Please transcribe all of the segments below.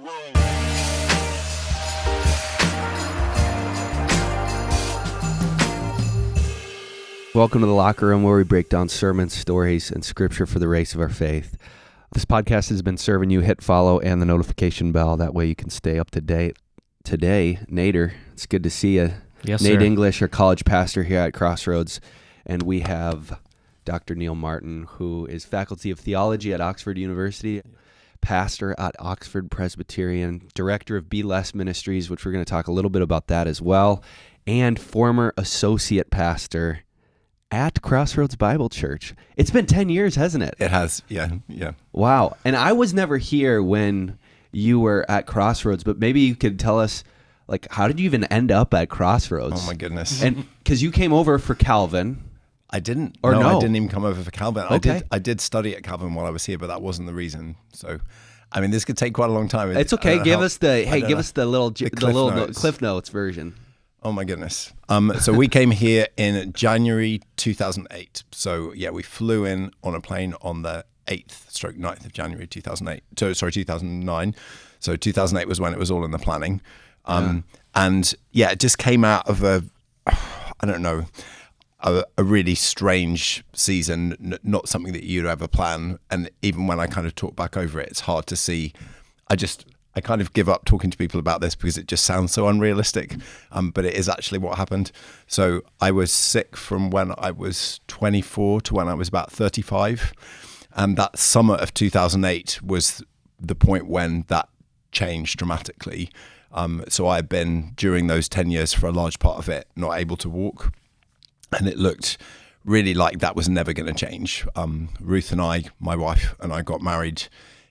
world. Welcome to the Locker Room, where we break down sermons, stories, and scripture for the race of our faith. This podcast has been serving you. Hit follow and the notification bell. That way you can stay up to date. Today, Nader, it's good to see you. Yes, Nate sir. English, our college pastor here at Crossroads. And we have Dr. Neil Martin, who is faculty of theology at Oxford University, pastor at Oxford Presbyterian, director of Be Less Ministries, which we're going to talk a little bit about that as well, and former associate pastor at Crossroads Bible Church. It's been 10 years, hasn't it? It has, yeah. Wow. And I was never here when you were at Crossroads, but maybe you could tell us, like, how did you even end up at Crossroads? Oh my goodness. And because you came over for Calvin. I didn't. Or no? I didn't even come over for Calvin. Okay. I did study at Calvin while I was here, but that wasn't the reason. So, I mean, this could take quite a long time. It's okay. Give us the little notes. Cliff Notes version. Oh my goodness. So we came here in January 2008. So yeah, we flew in on a plane on the 9th of January 2008. 2009. So 2008 was when it was all in the planning. And yeah, it just came out of a really strange season, not something that you'd ever plan. And even when I kind of talk back over it, it's hard to see. I kind of give up talking to people about this because it just sounds so unrealistic, but it is actually what happened. So I was sick from when I was 24 to when I was about 35. And that summer of 2008 was the point when that changed dramatically. So I've been, during those 10 years for a large part of it, not able to walk. And it looked really like that was never going to change. Ruth and I, my wife and I, got married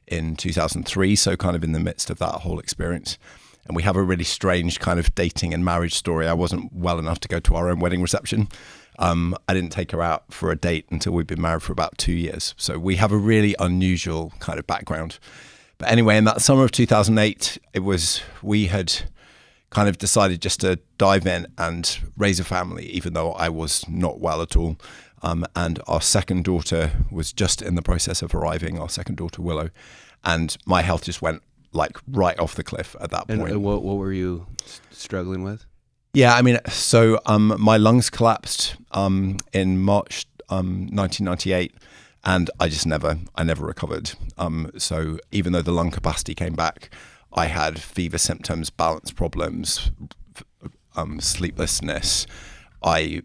in 2003, so kind of in the midst of that whole experience. And we have a really strange kind of dating and marriage story. I wasn't well enough to go to our own wedding reception. I didn't take her out for a date until we'd been married for about 2 years. So we have a really unusual kind of background. But anyway, in that summer of 2008, we had kind of decided just to dive in and raise a family, even though I was not well at all. And our second daughter was just in the process of arriving, our second daughter, Willow. And my health just went like right off the cliff at that point. And what were you struggling with? Yeah, I mean, so my lungs collapsed in March 1998, and I never recovered. So even though the lung capacity came back, I had fever symptoms, balance problems, sleeplessness. I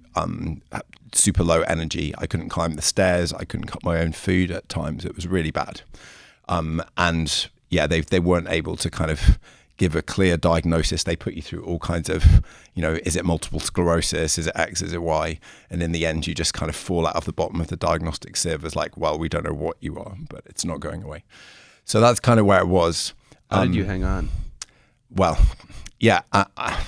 super low energy. I couldn't climb the stairs. I couldn't cut my own food at times. It was really bad. And yeah, they weren't able to kind of give a clear diagnosis. They put you through all kinds of, is it multiple sclerosis? Is it X? Is it Y? And in the end, you just kind of fall out of the bottom of the diagnostic sieve as like, well, we don't know what you are, but it's not going away. So that's kind of where it was. How did you hang on? Well, yeah, I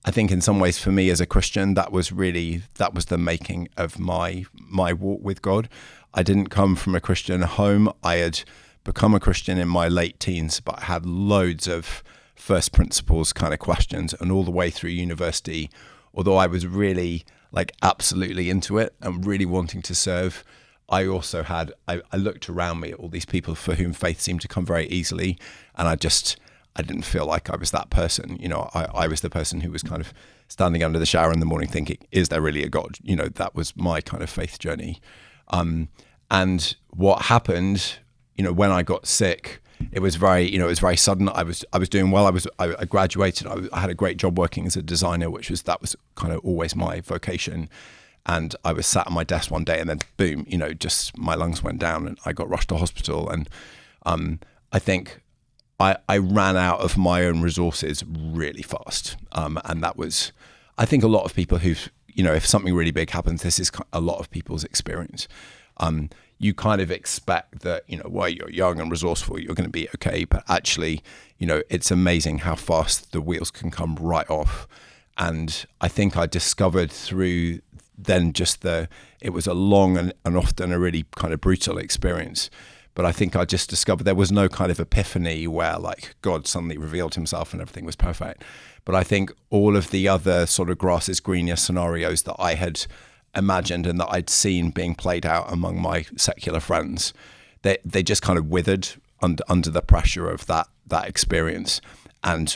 think in some ways for me as a Christian, that was the making of my walk with God. I didn't come from a Christian home. I had become a Christian in my late teens, but I had loads of first principles kind of questions. And all the way through university, although I was really like absolutely into it and really wanting to serve, I also had, I looked around me at all these people for whom faith seemed to come very easily. And I didn't feel like I was that person. I was the person who was kind of standing under the shower in the morning thinking, is there really a God? That was my kind of faith journey. And what happened, when I got sick, it was very sudden. I was doing well. I graduated. I had a great job working as a designer, that was kind of always my vocation. And I was sat at my desk one day and then boom, just my lungs went down and I got rushed to hospital. And I think I ran out of my own resources really fast. And that was, I think a lot of people who've, if something really big happens, this is a lot of people's experience. You kind of expect that, while you're young and resourceful, you're going to be okay. But actually, it's amazing how fast the wheels can come right off. And I think I discovered through then it was a long and often a really kind of brutal experience. But I think I just discovered there was no kind of epiphany where like God suddenly revealed himself and everything was perfect. But I think all of the other sort of grass is greener scenarios that I had imagined and that I'd seen being played out among my secular friends, they just kind of withered under the pressure of that experience, and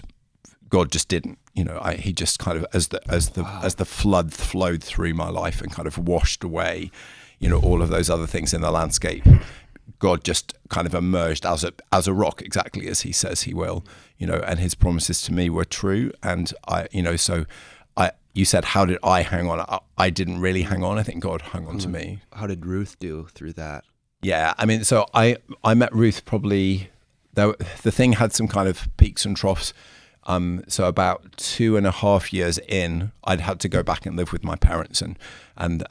God just didn't. He just kind of, as the flood flowed through my life and kind of washed away, all of those other things in the landscape, God just kind of emerged as a rock, exactly as he says he will, and his promises to me were true. And you said, how did I hang on? I didn't really hang on. I think God hung on to me. How did Ruth do through that? Yeah, I mean, so I met Ruth probably, the thing had some kind of peaks and troughs. So about 2.5 years in, I'd had to go back and live with my parents and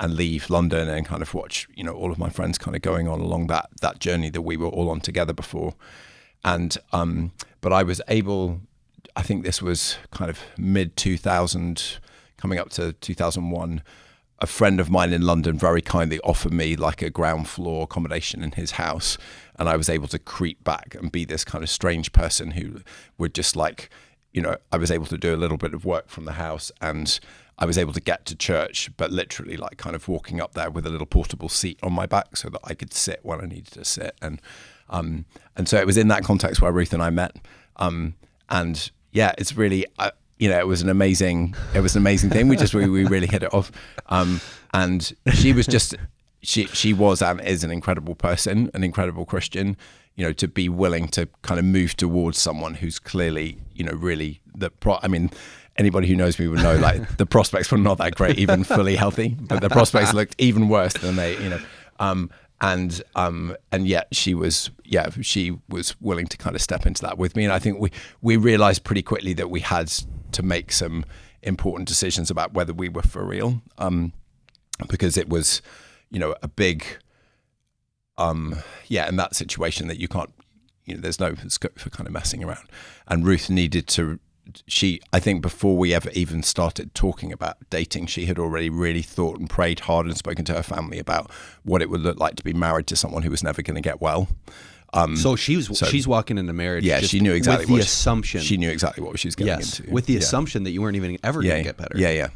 leave London and kind of watch, all of my friends kind of going on along that journey that we were all on together before. And, but I was able, I think this was kind of mid 2000, coming up to 2001, a friend of mine in London very kindly offered me like a ground floor accommodation in his house. And I was able to creep back and be this kind of strange person who would just like, I was able to do a little bit of work from the house, and I was able to get to church, but literally like kind of walking up there with a little portable seat on my back so that I could sit when I needed to sit. And so it was in that context where Ruth and I met. And yeah, it's really, it was an amazing thing. We really hit it off. And she was just, she was and is an incredible person, an incredible Christian, to be willing to kind of move towards someone who's clearly, really anybody who knows me would know like the prospects were not that great, even fully healthy, but the prospects looked even worse than they, and yet she was willing to kind of step into that with me. And I think we realized pretty quickly that we had to make some important decisions about whether we were for real, because it was, a big, in that situation that you can't, there's no scope for kind of messing around. And Ruth needed to, I think before we ever even started talking about dating, she had already really thought and prayed hard and spoken to her family about what it would look like to be married to someone who was never going to get well. So she's walking into marriage. Yeah, she knew exactly with the assumption. She knew exactly what she was getting into. With the assumption that you weren't even ever going to get better. Yeah.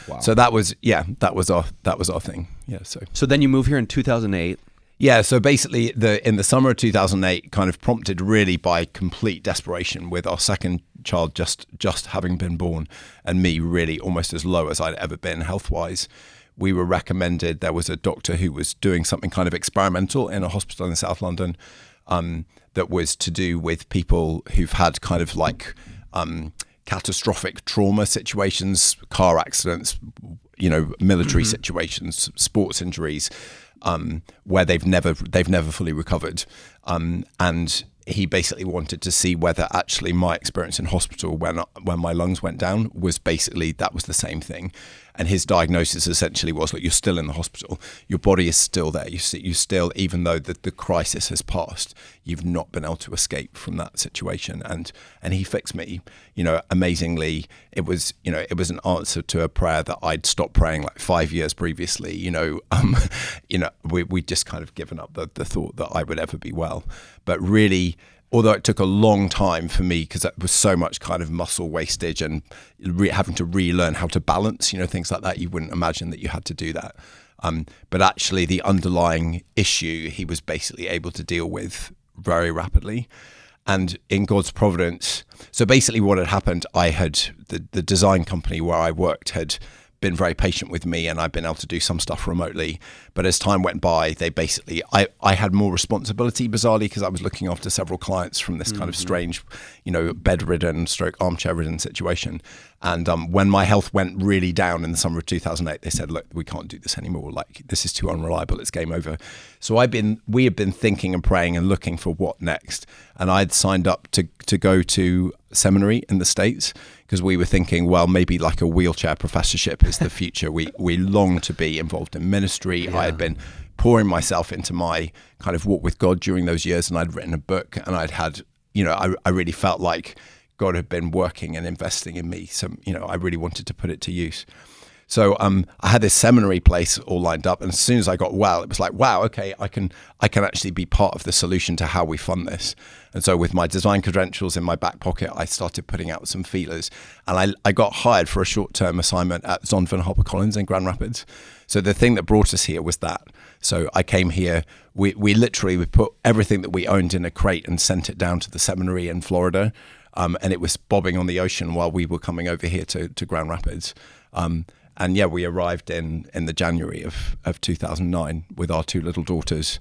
Wow. So that was our thing. Yeah. So then you move here in 2008. Yeah. So basically, in the summer of 2008, kind of prompted really by complete desperation, with our second child just having been born, and me really almost as low as I'd ever been health wise. We were recommended, there was a doctor who was doing something kind of experimental in a hospital in South London, that was to do with people who've had kind of like catastrophic trauma situations, car accidents, military situations, sports injuries, where they've never fully recovered. And he basically wanted to see whether actually my experience in hospital when my lungs went down was basically, that was the same thing. And his diagnosis essentially was, look, you're still in the hospital. Your body is still there. You still, even though the crisis has passed, you've not been able to escape from that situation. And he fixed me, amazingly. It was an answer to a prayer that I'd stopped praying like 5 years previously. We'd just kind of given up the thought that I would ever be well. But really, although it took a long time for me, because it was so much kind of muscle wastage and having to relearn how to balance, things like that. You wouldn't imagine that you had to do that. But actually the underlying issue he was basically able to deal with very rapidly. And in God's providence, so basically what had happened, the design company where I worked had been very patient with me, and I've been able to do some stuff remotely. But as time went by, they basically, I had more responsibility, bizarrely, because I was looking after several clients from this kind of strange, bedridden / armchair-ridden situation. And when my health went really down in the summer of 2008, they said, look, we can't do this anymore. Like, this is too unreliable. It's game over. So we had been thinking and praying and looking for what next. And I'd signed up to go to seminary in the States, because we were thinking, well, maybe like a wheelchair professorship is the future. We longed to be involved in ministry. Yeah. I had been pouring myself into my kind of walk with God during those years, and I'd written a book, and I'd had, I really felt like God had been working and investing in me. So, I really wanted to put it to use. So I had this seminary place all lined up, and as soon as I got well, it was like, wow, okay, I can actually be part of the solution to how we fund this. And so with my design credentials in my back pocket, I started putting out some feelers, and I got hired for a short-term assignment at Zondervan HarperCollins in Grand Rapids. So the thing that brought us here was that. So I came here, we put everything that we owned in a crate and sent it down to the seminary in Florida, and it was bobbing on the ocean while we were coming over here to Grand Rapids. And yeah, we arrived in the January of 2009 with our two little daughters.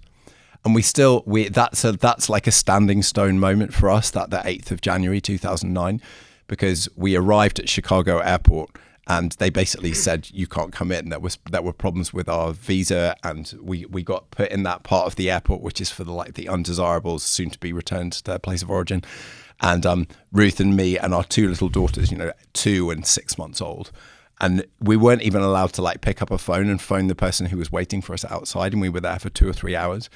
And that's like a standing stone moment for us, that the 8th of January 2009, because we arrived at Chicago airport and they basically said, you can't come in. There were problems with our visa, and we got put in that part of the airport, which is for the undesirables, soon to be returned to their place of origin. And Ruth and me and our two little daughters, 2 and 6 months old. And we weren't even allowed to pick up a phone and phone the person who was waiting for us outside. And we were there for 2 or 3 hours.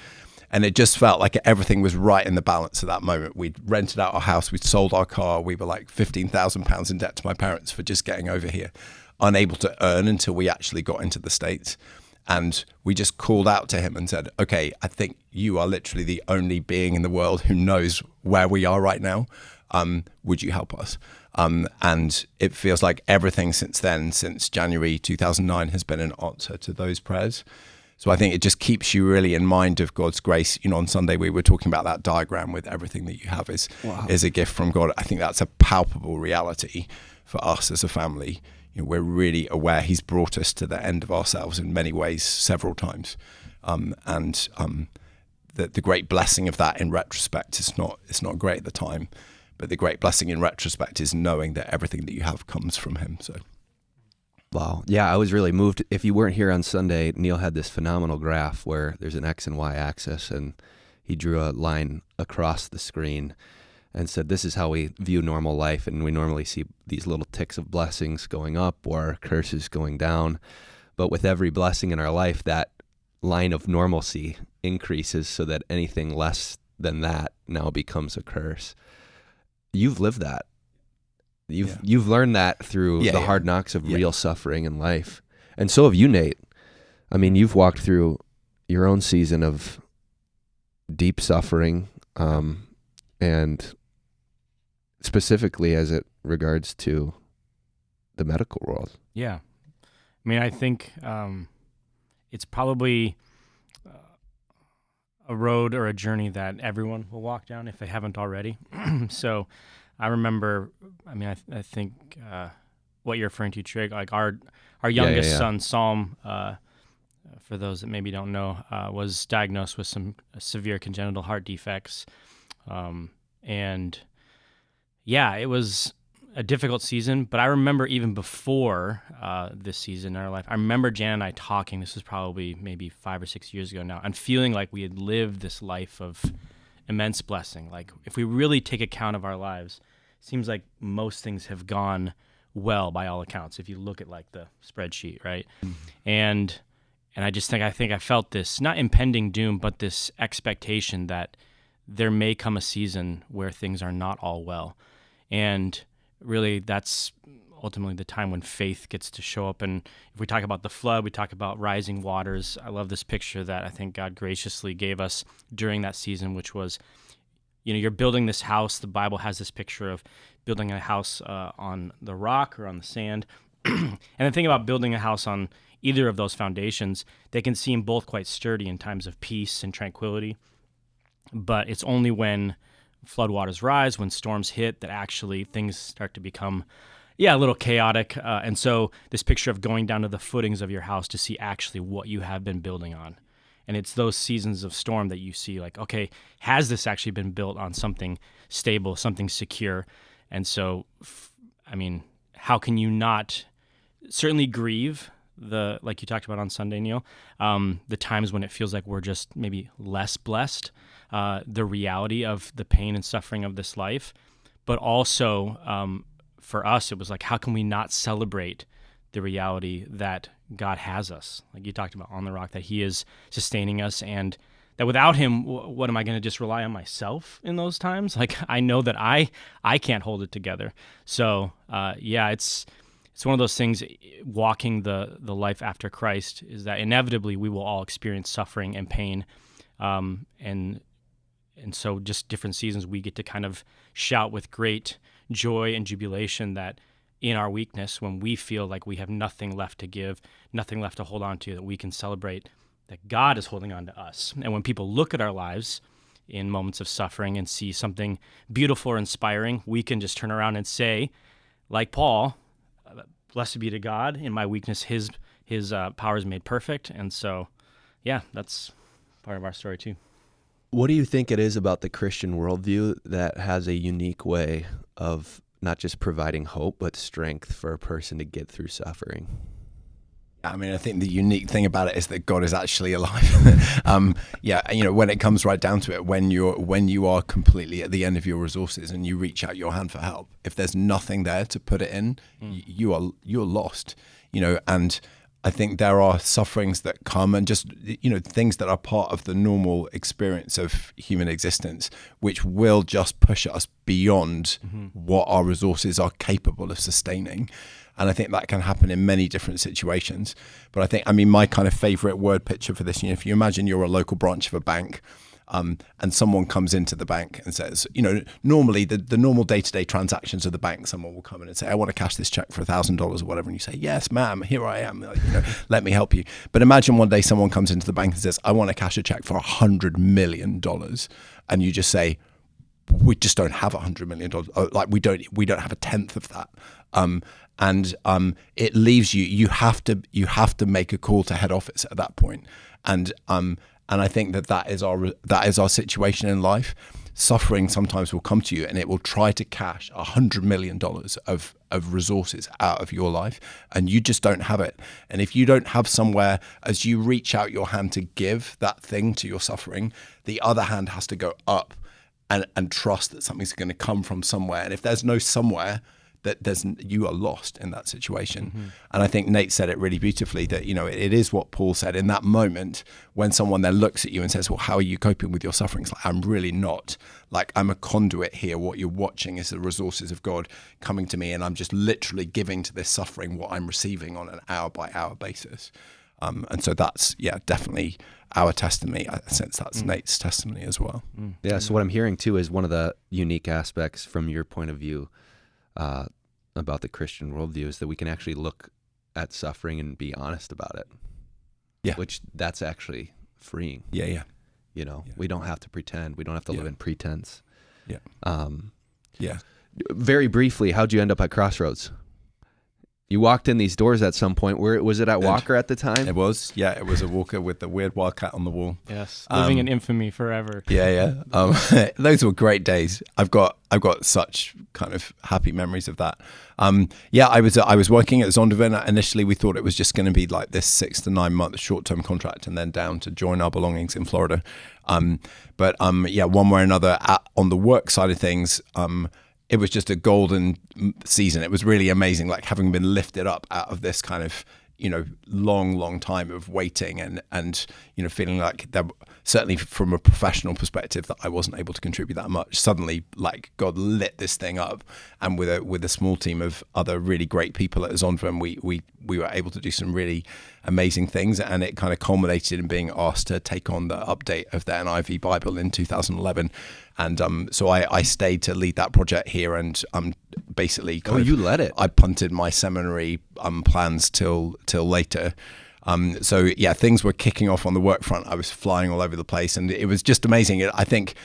And it just felt like everything was right in the balance at that moment. We'd rented out our house. We'd sold our car. We were like £15,000 in debt to my parents for just getting over here, unable to earn until we actually got into the States. And we just called out to him and said, okay, I think you are literally the only being in the world who knows where we are right now. Would you help us? And it feels like everything since then, since January 2009, has been an answer to those prayers. So I think it just keeps you really in mind of God's grace. On Sunday we were talking about that diagram with everything that you have is a gift from God. I think that's a palpable reality for us as a family. We're really aware He's brought us to the end of ourselves in many ways, several times. The great blessing of that in retrospect it's not great at the time. But the great blessing in retrospect is knowing that everything that you have comes from Him. So, wow. Yeah, I was really moved. If you weren't here on Sunday, Neil had this phenomenal graph where there's an X and Y axis, and he drew a line across the screen and said, this is how we view normal life. And we normally see these little ticks of blessings going up or curses going down. But with every blessing in our life, that line of normalcy increases so that anything less than that now becomes a curse. You've lived that. You've learned that through the hard knocks of real suffering in life. And so have you, Nate. I mean, you've walked through your own season of deep suffering, and specifically as it regards to the medical world. Yeah. I mean, I think it's probably a road or a journey that everyone will walk down if they haven't already. So I remember, I think what you're referring to, Tryg, like our youngest son, Psalm, for those that maybe don't know, was diagnosed with some severe congenital heart defects. And yeah, it was a difficult season, but I remember even before this season in our life, I remember Jan and I talking, this was probably maybe 5 or 6 years ago now, and feeling like we had lived this life of immense blessing. Like if we really take account of our lives, it seems like most things have gone well by all accounts, if you look at like the spreadsheet, right? Mm-hmm. And I just think I felt this, not impending doom, but this expectation that there may come a season where things are not all well. And really, that's ultimately the time when faith gets to show up. And if we talk about the flood, we talk about rising waters. I love this picture that I think God graciously gave us during that season, which was, you're building this house. The Bible has this picture of building a house on the rock or on the sand. And the thing about building a house on either of those foundations, they can seem both quite sturdy in times of peace and tranquility. But it's only when floodwaters rise, when storms hit, that actually things start to become, a little chaotic. And so this picture of going down to the footings of your house to see actually what you have been building on. And it's those seasons of storm that you see like, okay, has this actually been built on something stable, something secure? And so, how can you not certainly grieve like you talked about on Sunday, Neil, the times when it feels like we're just maybe less blessed, the reality of the pain and suffering of this life, but also for us, it was like, how can we not celebrate the reality that God has us? Like you talked about on the rock, that He is sustaining us, and that without Him, what am I going to just rely on myself in those times? Like I know that I can't hold it together. So it's one of those things, walking the life after Christ, is that inevitably we will all experience suffering and pain. And so just different seasons, we get to kind of shout with great joy and jubilation that in our weakness, when we feel like we have nothing left to give, nothing left to hold on to, that we can celebrate that God is holding on to us. And when people look at our lives in moments of suffering and see something beautiful or inspiring, we can just turn around and say, like Paul, blessed be to God, in my weakness, his power is made perfect. And so, yeah, that's part of our story too. What do you think it is about the Christian worldview that has a unique way of not just providing hope, but strength for a person to get through suffering? I mean, I think the unique thing about it is that God is actually alive. When it comes right down to it, when you are completely at the end of your resources and you reach out your hand for help, if there's nothing there to put it in, you're lost. And I think there are sufferings that come and just, things that are part of the normal experience of human existence, which will just push us beyond what our resources are capable of sustaining. And I think that can happen in many different situations. But my kind of favorite word picture for this, if you imagine you're a local branch of a bank, and someone comes into the bank and says, normally the normal day-to-day transactions of the bank, someone will come in and say, I want to cash this check for $1,000 or whatever. And you say, yes, ma'am, here I am. Let me help you. But imagine one day someone comes into the bank and says, I want to cash a check for $100 million. And you just say, we just don't have $100 million. Like we don't have a tenth of that. And it leaves you have to make a call to head office at that point. And I think that is our situation in life. Suffering sometimes will come to you and it will try to cash $100 million of resources out of your life, and you just don't have it. And if you don't have somewhere, as you reach out your hand to give that thing to your suffering, the other hand has to go up and trust that something's going to come from somewhere. And if there's no somewhere, you are lost in that situation. And I think Nate said it really beautifully that, it is what Paul said in that moment when someone then looks at you and says, well, how are you coping with your suffering? It's like, I'm really not. Like, I'm a conduit here. What you're watching is the resources of God coming to me, and I'm just literally giving to this suffering what I'm receiving on an hour by hour basis. And so that's, definitely our testimony. I sense that's Nate's testimony as well. Yeah, so what I'm hearing too is one of the unique aspects from your point of view about the Christian worldview is that we can actually look at suffering and be honest about it. Yeah. Which that's actually freeing. Yeah. We don't have to pretend. We don't have to live in pretense. Yeah. Very briefly, how'd you end up at Crossroads? You walked in these doors at some point. Where was it at Walker at the time? It was. Yeah, it was a Walker with the weird wildcat on the wall. Yes, living in infamy forever. Yeah. Those were great days. I've got such kind of happy memories of that. I was working at Zondervan. Initially, we thought it was just going to be like this 6 to 9 month short-term contract, and then down to join our belongings in Florida. But one way or another, on the work side of things, it was just a golden season. It was really amazing, like having been lifted up out of this kind of, long time of waiting and feeling like that, certainly from a professional perspective, that I wasn't able to contribute that much. Suddenly, like, God lit this thing up, and with a small team of other really great people at Zondervan, we were able to do some really amazing things, and it kind of culminated in being asked to take on the update of the NIV Bible in 2011. And so I stayed to lead that project here, and basically you led it. I punted my seminary plans till later. Things were kicking off on the work front. I was flying all over the place, and it was just amazing. I think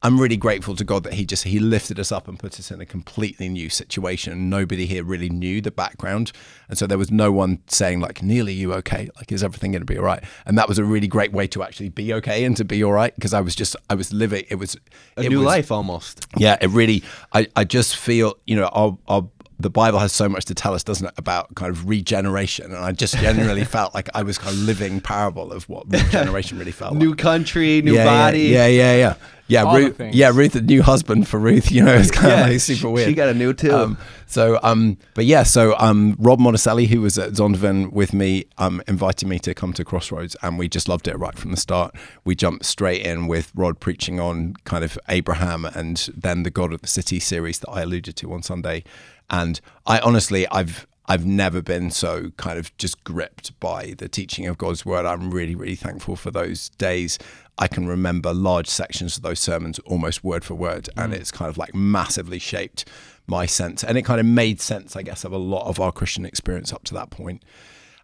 I'm really grateful to God that he lifted us up and put us in a completely new situation. Nobody here really knew the background, and so there was no one saying like, Neil, are you okay? Like, is everything going to be all right? And that was a really great way to actually be okay and to be all right, because I was living. It was a new life almost. Yeah, it really. I just feel, the Bible has so much to tell us, doesn't it, about kind of regeneration? And I just genuinely felt like I was kind of living parable of what regeneration really felt like. New country, new body. Yeah. Ruth, Ruth, a new husband for Ruth, it's kind of like super weird. She got a new too. Rob Monticelli, who was at Zondervan with me, invited me to come to Crossroads, and we just loved it right from the start. We jumped straight in with Rod preaching on kind of Abraham and then the God of the City series that I alluded to on Sunday. And I honestly, I've never been so kind of just gripped by the teaching of God's word. I'm really, really thankful for those days. I can remember large sections of those sermons almost word for word, and it's kind of like massively shaped my sense. And it kind of made sense, I guess, of a lot of our Christian experience up to that point.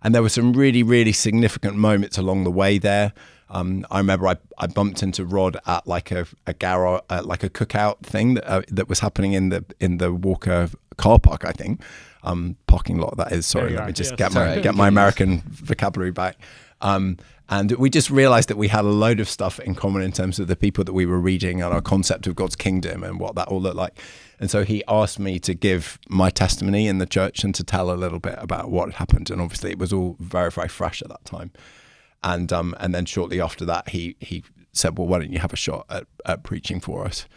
And there were some really, really significant moments along the way there. I remember I bumped into Rod at like a garage, like a cookout thing that was happening in the Walker car park, I think. Parking lot, that is. Sorry, let me just get my American vocabulary back. And we just realized that we had a load of stuff in common in terms of the people that we were reading and our concept of God's kingdom and what that all looked like. And so he asked me to give my testimony in the church and to tell a little bit about what had happened. And obviously it was all very, very fresh at that time. And then shortly after that, he said, well, why don't you have a shot at preaching for us?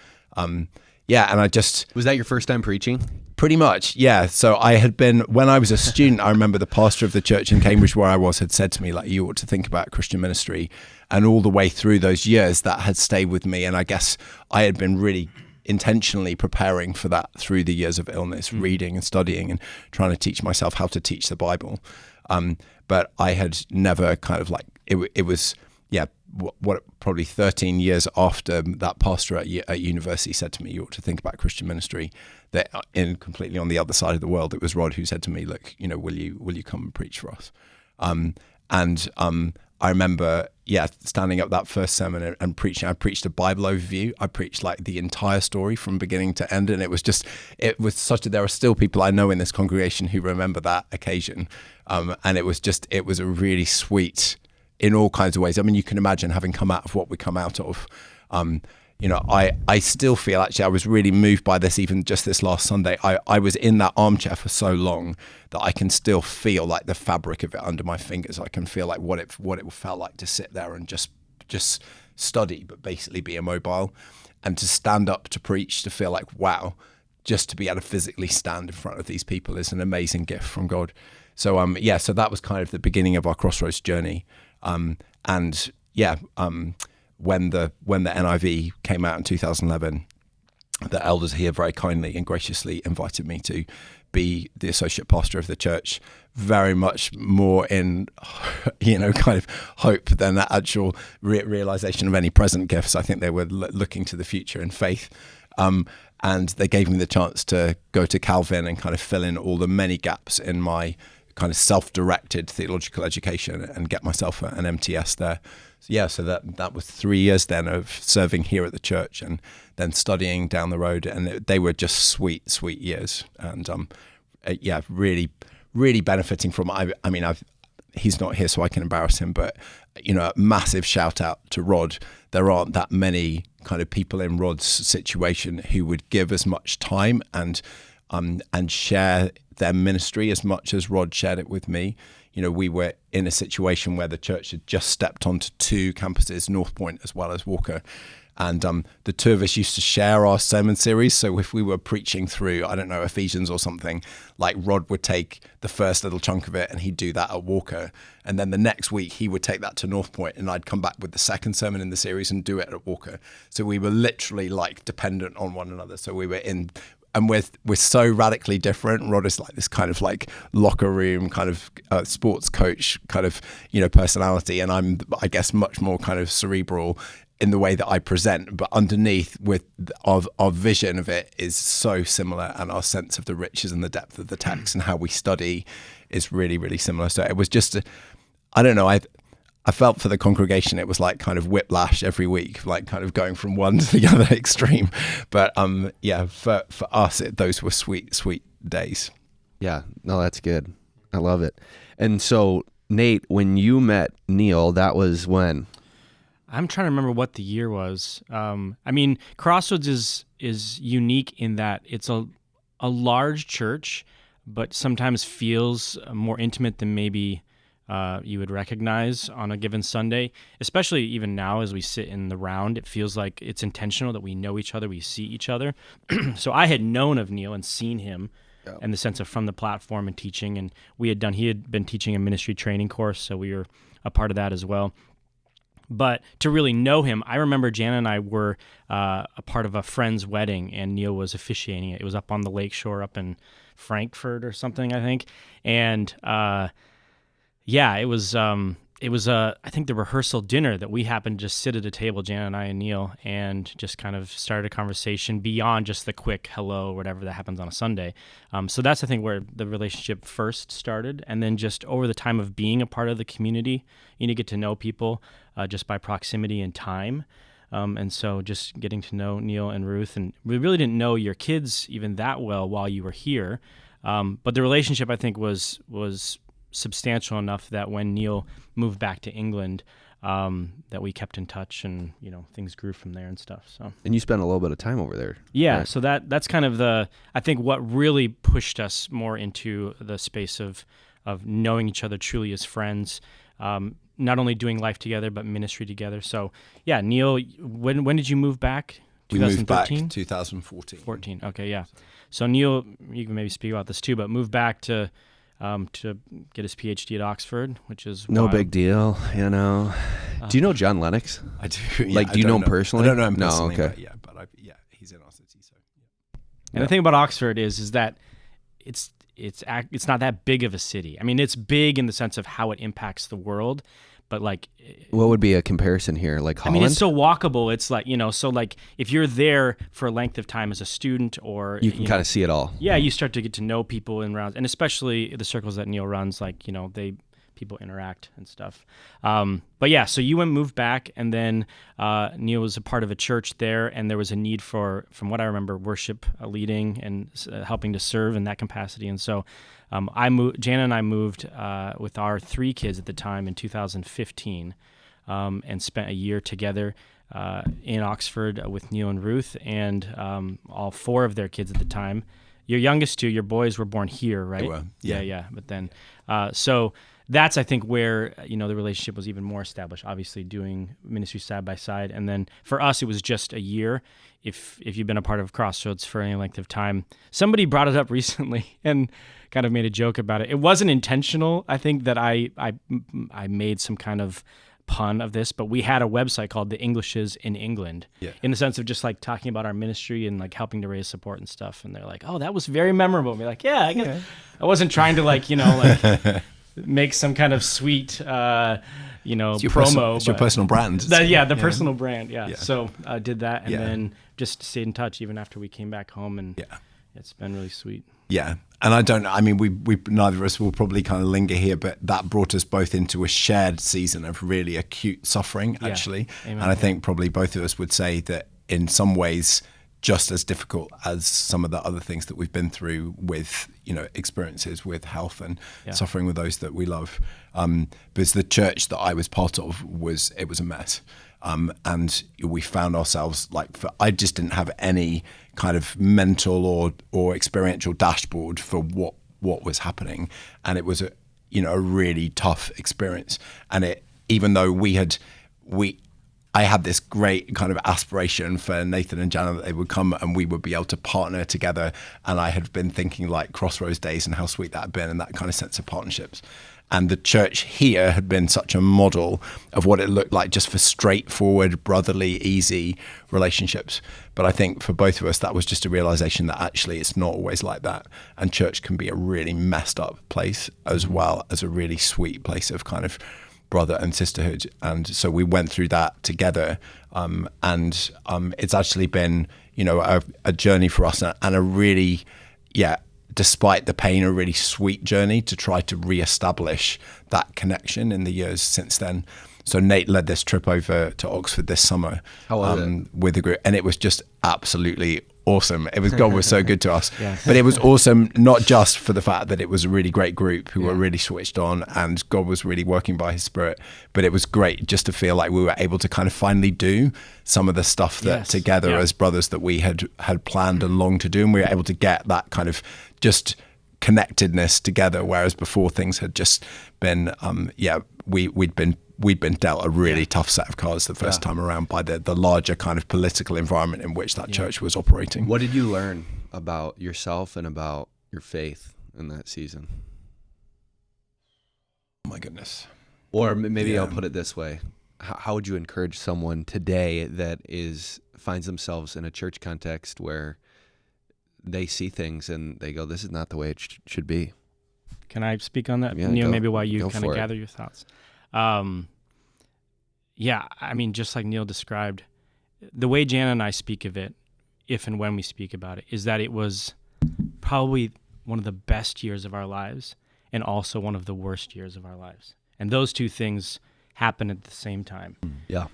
Yeah, and I just... Was that your first time preaching? Pretty much, yeah. So I had been, when I was a student, I remember the pastor of the church in Cambridge where I was had said to me, like, you ought to think about Christian ministry. And all the way through those years, that had stayed with me. And I guess I had been really intentionally preparing for that through the years of illness, reading and studying and trying to teach myself how to teach the Bible. But I had never kind of like, it was, yeah, what probably 13 years after that pastor at university said to me, you ought to think about Christian ministry, that in completely on the other side of the world, it was Rod who said to me, look, you know, will you come and preach for us? I remember, standing up that first sermon and preaching. I preached a Bible overview. I preached like the entire story from beginning to end. And it was there are still people I know in this congregation who remember that occasion. And it was a really sweet, in all kinds of ways. I mean, you can imagine having come out of what we come out of. You know, I still feel, actually, I was really moved by this even just this last Sunday. I was in that armchair for so long that I can still feel like the fabric of it under my fingers. I can feel like what it felt like to sit there and just study, but basically be immobile, and to stand up to preach, to feel like, wow, just to be able to physically stand in front of these people is an amazing gift from God. So, so that was kind of the beginning of our Crossroads journey. When the NIV came out in 2011, the elders here very kindly and graciously invited me to be the associate pastor of the church, very much more in, kind of hope than that actual realization of any present gifts. I think they were looking to the future in faith. And they gave me the chance to go to Calvin and kind of fill in all the many gaps in my kind of self-directed theological education and get myself an MTS there. So that was 3 years then of serving here at the church and then studying down the road, and they were just sweet years, and really, really benefiting from. He's not here, so I can embarrass him, but a massive shout out to Rod. There aren't that many kind of people in Rod's situation who would give as much time and share their ministry as much as Rod shared it with me. We were in a situation where the church had just stepped onto 2 campuses, North Point as well as Walker. And the two of us used to share our sermon series. So if we were preaching through, I don't know, Ephesians or something, like Rod would take the first little chunk of it and he'd do that at Walker. And then the next week he would take that to North Point and I'd come back with the second sermon in the series and do it at Walker. So we were literally like dependent on one another. So we were in... And we're so radically different. Rod is like this kind of like locker room kind of sports coach kind of, personality. And I'm, I guess, much more kind of cerebral in the way that I present. But underneath with our vision of it is so similar, and our sense of the riches and the depth of the text and how we study is really, really similar. So it was just, I don't know, I felt for the congregation it was like kind of whiplash every week, like kind of going from one to the other extreme. But for us, those were sweet days. Yeah, no, that's good. I love it. And so, Nate, when you met Neil, that was when? I'm trying to remember what the year was. Crossroads is unique in that it's a large church, but sometimes feels more intimate than maybe you would recognize on a given Sunday, especially even now as we sit in the round. It feels like it's intentional that we know each other, we see each other. So I had known of Neil and seen him in the sense of from the platform and teaching, and he had been teaching a ministry training course, so we were a part of that as well. But to really know him, I remember Jana and I were a part of a friend's wedding, and Neil was officiating it. It was up on the lakeshore up in Frankfurt or something, I think. And yeah, it was I think the rehearsal dinner that we happened to just sit at a table, Jana and I and Neil, and just kind of started a conversation beyond just the quick hello or whatever that happens on a Sunday. So that's, I think, where the relationship first started. And then just over the time of being a part of the community, you get to know people just by proximity and time. And so just getting to know Neil and Ruth, and we really didn't know your kids even that well while you were here. But the relationship, I think, was substantial enough that when Neil moved back to England, that we kept in touch, and things grew from there and stuff. So, and you spent a little bit of time over there. Yeah, right? So that's kind of I think what really pushed us more into the space of knowing each other truly as friends, not only doing life together but ministry together. So yeah, Neil, when did you move back? We moved back 2014. 14. Okay, yeah. So Neil, you can maybe speak about this too, but moved back to get his PhD at Oxford, which is no wild. big deal, Do you know John Lennox? I do. Yeah, like, do you know him personally? I don't know him personally. No, okay. But he's in our city. So. Yeah. And the thing about Oxford is that it's not that big of a city. I mean, it's big in the sense of how it impacts the world, but like, what would be a comparison here? Like Holland? I mean, it's so walkable. It's like, so like if you're there for a length of time as a student, or you can kind of see it all. Yeah, you start to get to know people in rounds, and especially the circles that Neil runs, like, people interact and stuff. But yeah, so you moved back, and then Neil was a part of a church there, and there was a need for, from what I remember, worship leading and helping to serve in that capacity. And so Jana and I moved with our 3 kids at the time in 2015, and spent a year together in Oxford with Neil and Ruth, and all 4 of their kids at the time. Your youngest 2, your boys, were born here, right? They were, yeah. But then, so that's, I think, where the relationship was even more established. Obviously, doing ministry side by side, and then for us, it was just a year. If you've been a part of Crossroads for any length of time, somebody brought it up recently and kind of made a joke about it. It wasn't intentional. I think that I made some kind of pun of this, but we had a website called The Englishes in England, in the sense of just like talking about our ministry and like helping to raise support and stuff. And they're like, "Oh, that was very memorable." And we're like, "Yeah, I guess." I wasn't trying to like make some kind of sweet promo. It's your personal brand. The personal brand. Yeah. So did that, and then just stayed in touch even after we came back home, and it's been really sweet. Yeah. And we neither of us will probably kind of linger here, but that brought us both into a shared season of really acute suffering, actually. Amen. And I think probably both of us would say that in some ways, just as difficult as some of the other things that we've been through with, experiences with health and suffering with those that we love. Because the church that I was part of was a mess. And we found ourselves I just didn't have any kind of mental or experiential dashboard for what was happening. And it was a really tough experience. And even though I had this great kind of aspiration for Nathan and Jana that they would come and we would be able to partner together. And I had been thinking like Crossroads days and how sweet that had been, and that kind of sense of partnerships. And the church here had been such a model of what it looked like just for straightforward, brotherly, easy relationships. But I think for both of us, that was just a realization that actually it's not always like that. And church can be a really messed up place as well as a really sweet place of kind of brother and sisterhood. And so we went through that together. And it's actually been, a journey for us, and a really, despite the pain, a really sweet journey to try to reestablish that connection in the years since then. So Nate led this trip over to Oxford this summer. How was it? With a group, and it was just absolutely awesome. God was so good to us. But it was awesome, not just for the fact that it was a really great group who were really switched on and God was really working by his Spirit, but it was great just to feel like we were able to kind of finally do some of the stuff that together as brothers that we had planned and longed to do, and we were able to get that kind of just connectedness together, whereas before things had just been we'd been dealt a really tough set of cards the first time around by the larger kind of political environment in which that church was operating. What did you learn about yourself and about your faith in that season? Oh my goodness. Or maybe I'll put it this way. how would you encourage someone today that finds themselves in a church context where they see things and they go, this is not the way it should be? Can I speak on that, Yeah, Neil? Maybe while you go kind of for it. gather your thoughts. Yeah, I mean, just like Neil described, the way Jan and I speak of it, if and when we speak about it, is that it was probably one of the best years of our lives and also one of the worst years of our lives. And those two things happen at the same time. Yeah.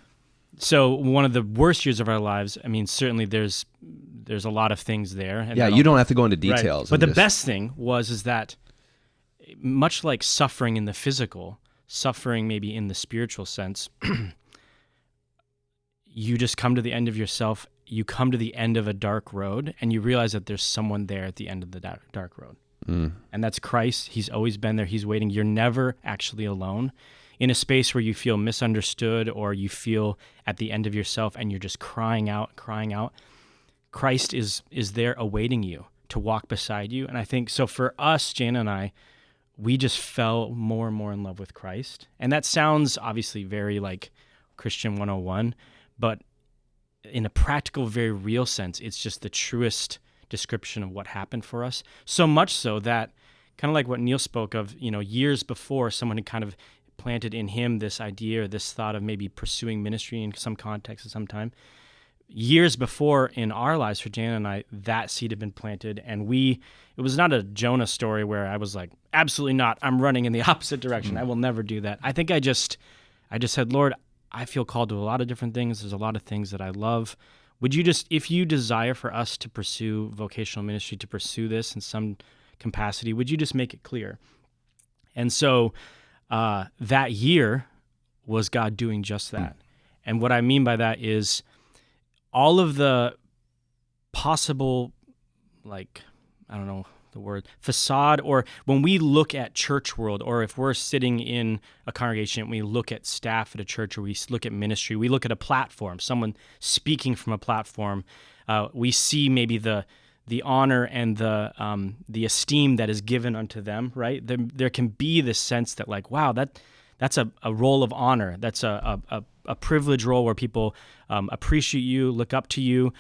So one of the worst years of our lives, I mean, certainly there's a lot of things there. And Yeah, you don't have to go into details. Right. But the best thing is that much like suffering in the physical, suffering maybe in the spiritual sense, you just come to the end of yourself, you come to the end of a dark road, and you realize that there's someone there at the end of the dark road. And that's Christ. He's always been there. He's waiting. You're never actually alone. In a space where you feel misunderstood or you feel at the end of yourself and you're just crying out, Christ is there awaiting you to walk beside you. And I think, so for us, Jana and I, we just fell more and more in love with Christ. And that sounds obviously very like Christian 101, but in a practical, very real sense, it's just the truest description of what happened for us. So much so that, kind of like what Neil spoke of, years before, someone had kind of planted in him this idea or this thought of maybe pursuing ministry in some context at some time. Years before in our lives, for Jan and I, that seed had been planted, and it was not a Jonah story where I was like, absolutely not, I'm running in the opposite direction. I will never do that. I think I just said, Lord, I feel called to a lot of different things. There's a lot of things that I love. Would you just, if you desire for us to pursue vocational ministry, to pursue this in some capacity, would you just make it clear? And so that year was God doing just that. And what I mean by that is all of the possible, like, I don't know the word, facade, or when we look at church world, or if we're sitting in a congregation and we look at staff at a church, or we look at ministry, we look at a platform, someone speaking from a platform, we see maybe the honor and the esteem that is given unto them, right? There can be this sense that, like, wow, that's a role of honor. That's a privileged role where people appreciate you, look up to you.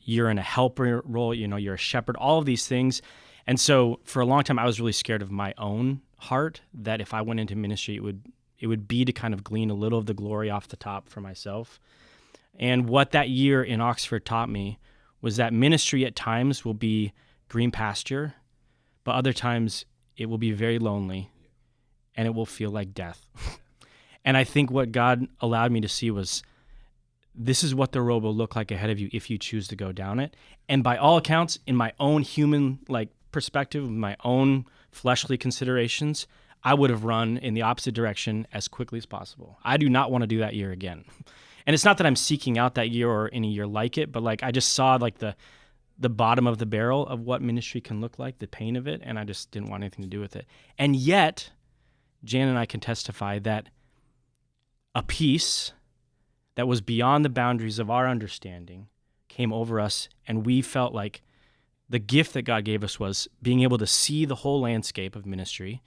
You're in a helper role, you're a shepherd, all of these things. And so for a long time, I was really scared of my own heart, that if I went into ministry, it would be to kind of glean a little of the glory off the top for myself. And what that year in Oxford taught me was that ministry at times will be green pasture, but other times it will be very lonely and it will feel like death. And I think what God allowed me to see was, this is what the road will look like ahead of you if you choose to go down it. And by all accounts, in my own human perspective, my own fleshly considerations, I would have run in the opposite direction as quickly as possible. I do not want to do that year again. And it's not that I'm seeking out that year or any year like it, but I just saw the bottom of the barrel of what ministry can look like, the pain of it, and I just didn't want anything to do with it. And yet, Jan and I can testify that a peace that was beyond the boundaries of our understanding came over us, and we felt like the gift that God gave us was being able to see the whole landscape of ministry,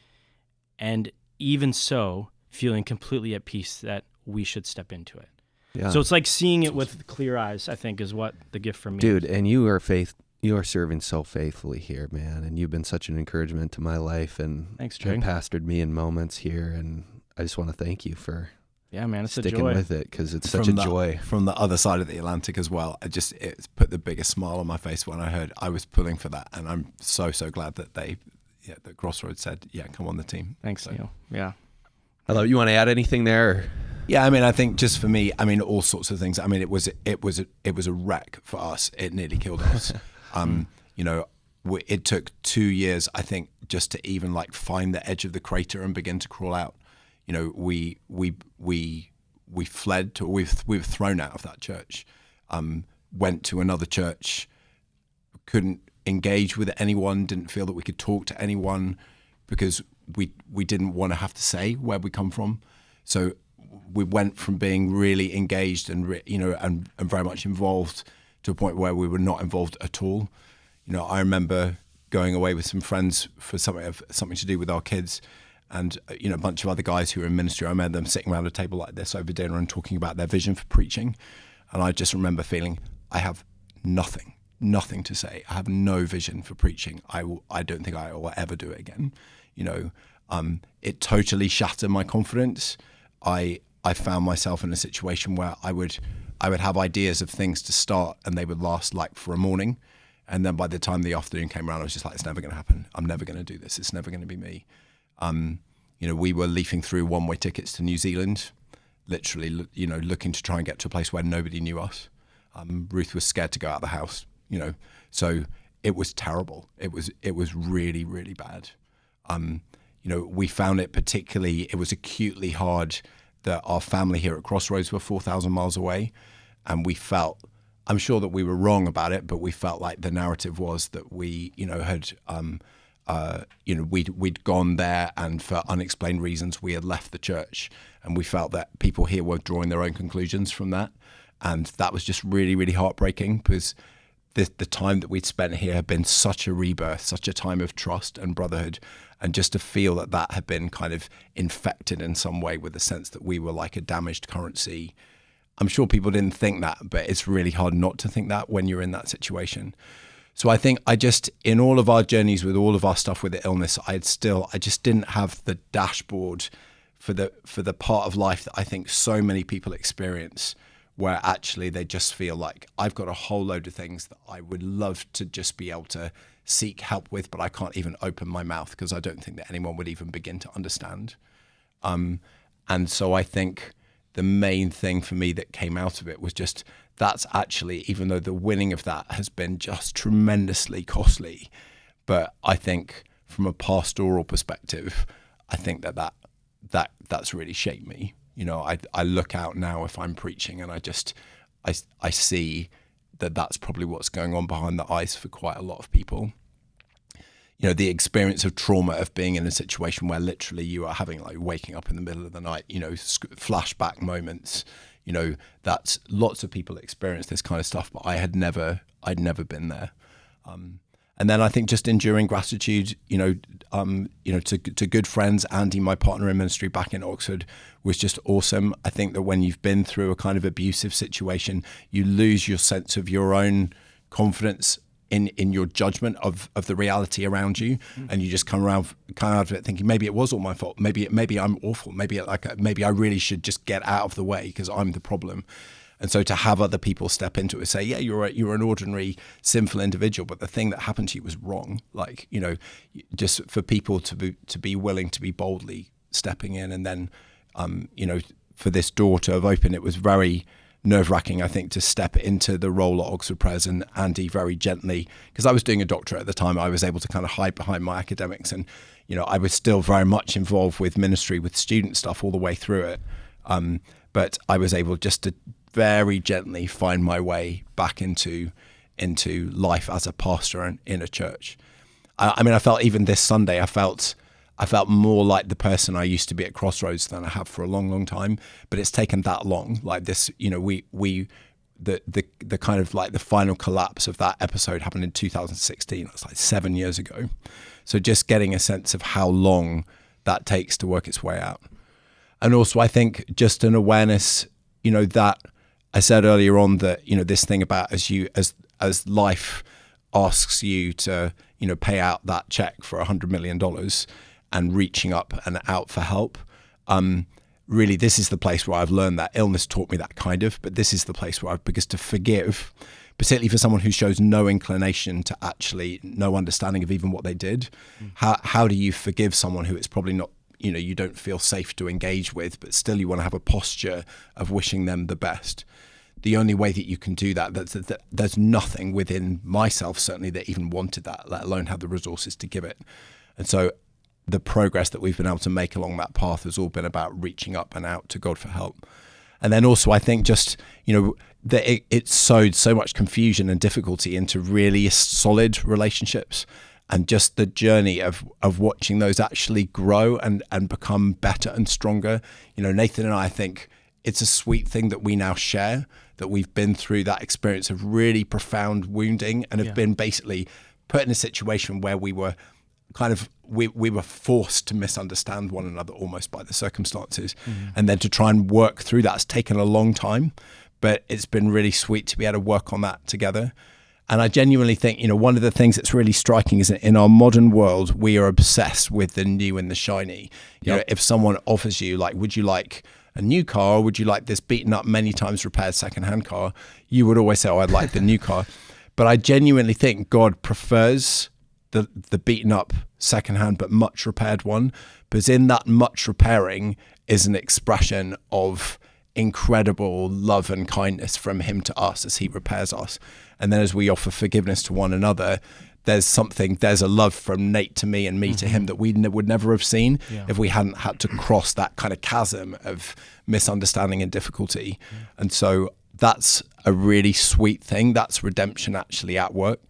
and even so, feeling completely at peace that we should step into it. Yeah. So it's like seeing it with clear eyes, I think, is what the gift for me Dude, is. And you are serving so faithfully here, man, and you've been such an encouragement to my life, and thanks, Tryg. Pastored me in moments here, and I just want to thank you for it's sticking a joy. with it, because it's such a joy. From the other side of the Atlantic as well, it put the biggest smile on my face when I heard I was pulling for that, and I'm so glad that that Crossroads said, yeah, come on the team. Thanks, Neil. Yeah. I love it. You want to add anything there? Or? Yeah, I mean, I think just for me, I mean, all sorts of things. I mean, it was a wreck for us. It nearly killed us. It took 2 years, I think, just to even find the edge of the crater and begin to crawl out. We fled to, we were thrown out of that church, went to another church, couldn't engage with anyone, didn't feel that we could talk to anyone because we didn't want to have to say where we come from. So we went from being really engaged and and very much involved to a point where we were not involved at all. I remember going away with some friends for something to do with our kids, and a bunch of other guys who were in ministry. I remember them sitting around a table like this over dinner and talking about their vision for preaching. And I just remember feeling, I have nothing to say. I have no vision for preaching. I don't think I will ever do it again. It totally shattered my confidence. I found myself in a situation where I would have ideas of things to start, and they would last like for a morning. And then by the time the afternoon came around, I was just like, it's never going to happen. I'm never going to do this. It's never going to be me. We were leafing through one-way tickets to New Zealand, literally, looking to try and get to a place where nobody knew us. Ruth was scared to go out of the house, so it was terrible. It was really, really bad. We found it it was acutely hard that our family here at Crossroads were 4,000 miles away, and we felt, I'm sure that we were wrong about it, but we felt like the narrative was that we, we'd gone there, and for unexplained reasons we had left the church, and we felt that people here were drawing their own conclusions from that, and that was just really, really heartbreaking, because the time that we'd spent here had been such a rebirth, such a time of trust and brotherhood, and just to feel that had been kind of infected in some way with the sense that we were like a damaged currency. I'm sure people didn't think that, but it's really hard not to think that when you're in that situation. So I think in all of our journeys with all of our stuff with the illness, I just didn't have the dashboard for the part of life that I think so many people experience, where actually they just feel like, I've got a whole load of things that I would love to just be able to seek help with, but I can't even open my mouth because I don't think that anyone would even begin to understand. And so I think the main thing for me that came out of it was just, that's actually, even though the winning of that has been just tremendously costly, but I think from a pastoral perspective, I think that's really shaped me. I look out now if I'm preaching, and I see that that's probably what's going on behind the eyes for quite a lot of people. The experience of trauma of being in a situation where literally you are having like waking up in the middle of the night, flashback moments, that's lots of people experience this kind of stuff, but I'd never been there. And then I think just enduring gratitude, to good friends. Andy, my partner in ministry back in Oxford, was just awesome. I think that when you've been through a kind of abusive situation, you lose your sense of your own confidence in your judgment of the reality around you, and you just come out of it thinking, maybe it was all my fault. Maybe I'm awful. Maybe I really should just get out of the way because I'm the problem. And so to have other people step into it and say, yeah, you're an ordinary sinful individual, but the thing that happened to you was wrong. Like, just for people to be willing to be boldly stepping in. And then, for this door to have opened, it was very nerve-wracking, I think, to step into the role at Oxford Pres, and Andy very gently, because I was doing a doctorate at the time, I was able to kind of hide behind my academics, and I was still very much involved with ministry, with student stuff all the way through it, but I was able just to very gently find my way back into life as a pastor and in a church. I felt even this Sunday, I felt more like the person I used to be at Crossroads than I have for a long, long time. But it's taken that long. Like this, the kind of like the final collapse of that episode happened in 2016. That's like 7 years ago. So just getting a sense of how long that takes to work its way out. And also I think just an awareness, that I said earlier on that, this thing about as life asks you to, pay out that check for $100 million and reaching up and out for help. Really, this is the place where I've learned that. Illness taught me that kind of, but this is the place where because to forgive, particularly for someone who shows no inclination to actually, no understanding of even what they did, how do you forgive someone who it's probably not, you don't feel safe to engage with, but still you want to have a posture of wishing them the best. The only way that you can do that, there's nothing within myself, certainly, that even wanted that, let alone have the resources to give it. And so the progress that we've been able to make along that path has all been about reaching up and out to God for help. And then also, I think just, that it sowed so much confusion and difficulty into really solid relationships. And just the journey of watching those actually grow and become better and stronger. Nathan and I think it's a sweet thing that we now share, that we've been through that experience of really profound wounding and have been basically put in a situation where we were kind of we were forced to misunderstand one another almost by the circumstances, and then to try and work through that's taken a long time, but it's been really sweet to be able to work on that together. And I genuinely think, one of the things that's really striking is that in our modern world, we are obsessed with the new and the shiny. You know, if someone offers you, like, would you like a new car, or would you like this beaten up, many times repaired secondhand car? You would always say, oh, I'd like the new car. But I genuinely think God prefers the beaten up secondhand but much repaired one, because in that much repairing is an expression of incredible love and kindness from him to us as he repairs us. And then as we offer forgiveness to one another, there's a love from Nate to me and me to him that we would never have seen if we hadn't had to cross that kind of chasm of misunderstanding and difficulty. And so that's a really sweet thing. That's redemption actually at work.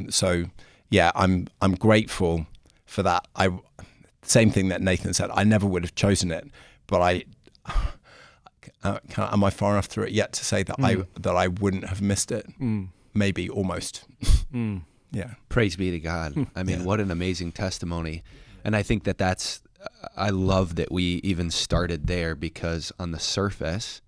So yeah, I'm grateful for that. Same thing that Nathan said. I never would have chosen it, but am I far enough through it yet to say that I wouldn't have missed it? Maybe almost. Yeah. Praise be to God. I mean, what an amazing testimony. And I think I love that we even started there, because on the surface,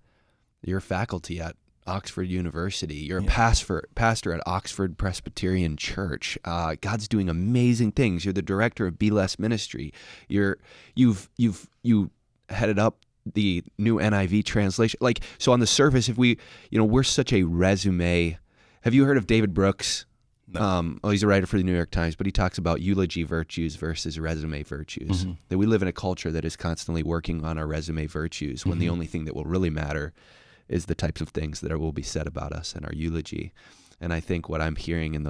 you're faculty at Oxford University. You're a pastor at Oxford Presbyterian Church. God's doing amazing things. You're the director of Be Less Ministry. You headed up the new NIV translation. Like, so on the surface, if we're such a resume. Have you heard of David Brooks? No. He's a writer for the New York Times, but he talks about eulogy virtues versus resume virtues. That we live in a culture that is constantly working on our resume virtues, when the only thing that will really matter is the types of things that will be said about us in our eulogy. And I think what I'm hearing in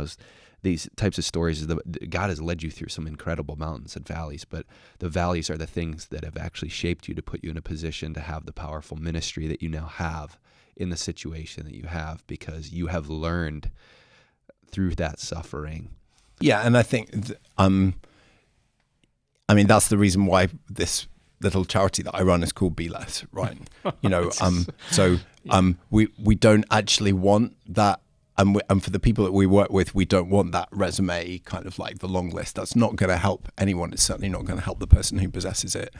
these types of stories is that God has led you through some incredible mountains and valleys, but the valleys are the things that have actually shaped you to put you in a position to have the powerful ministry that you now have in the situation that you have, because you have learned through that suffering. Yeah, and I think, that's the reason why this little charity that I run is called Be Less, right? We don't actually want that, and for the people that we work with, we don't want that resume kind of like the long list. That's not going to help anyone. It's certainly not going to help the person who possesses it.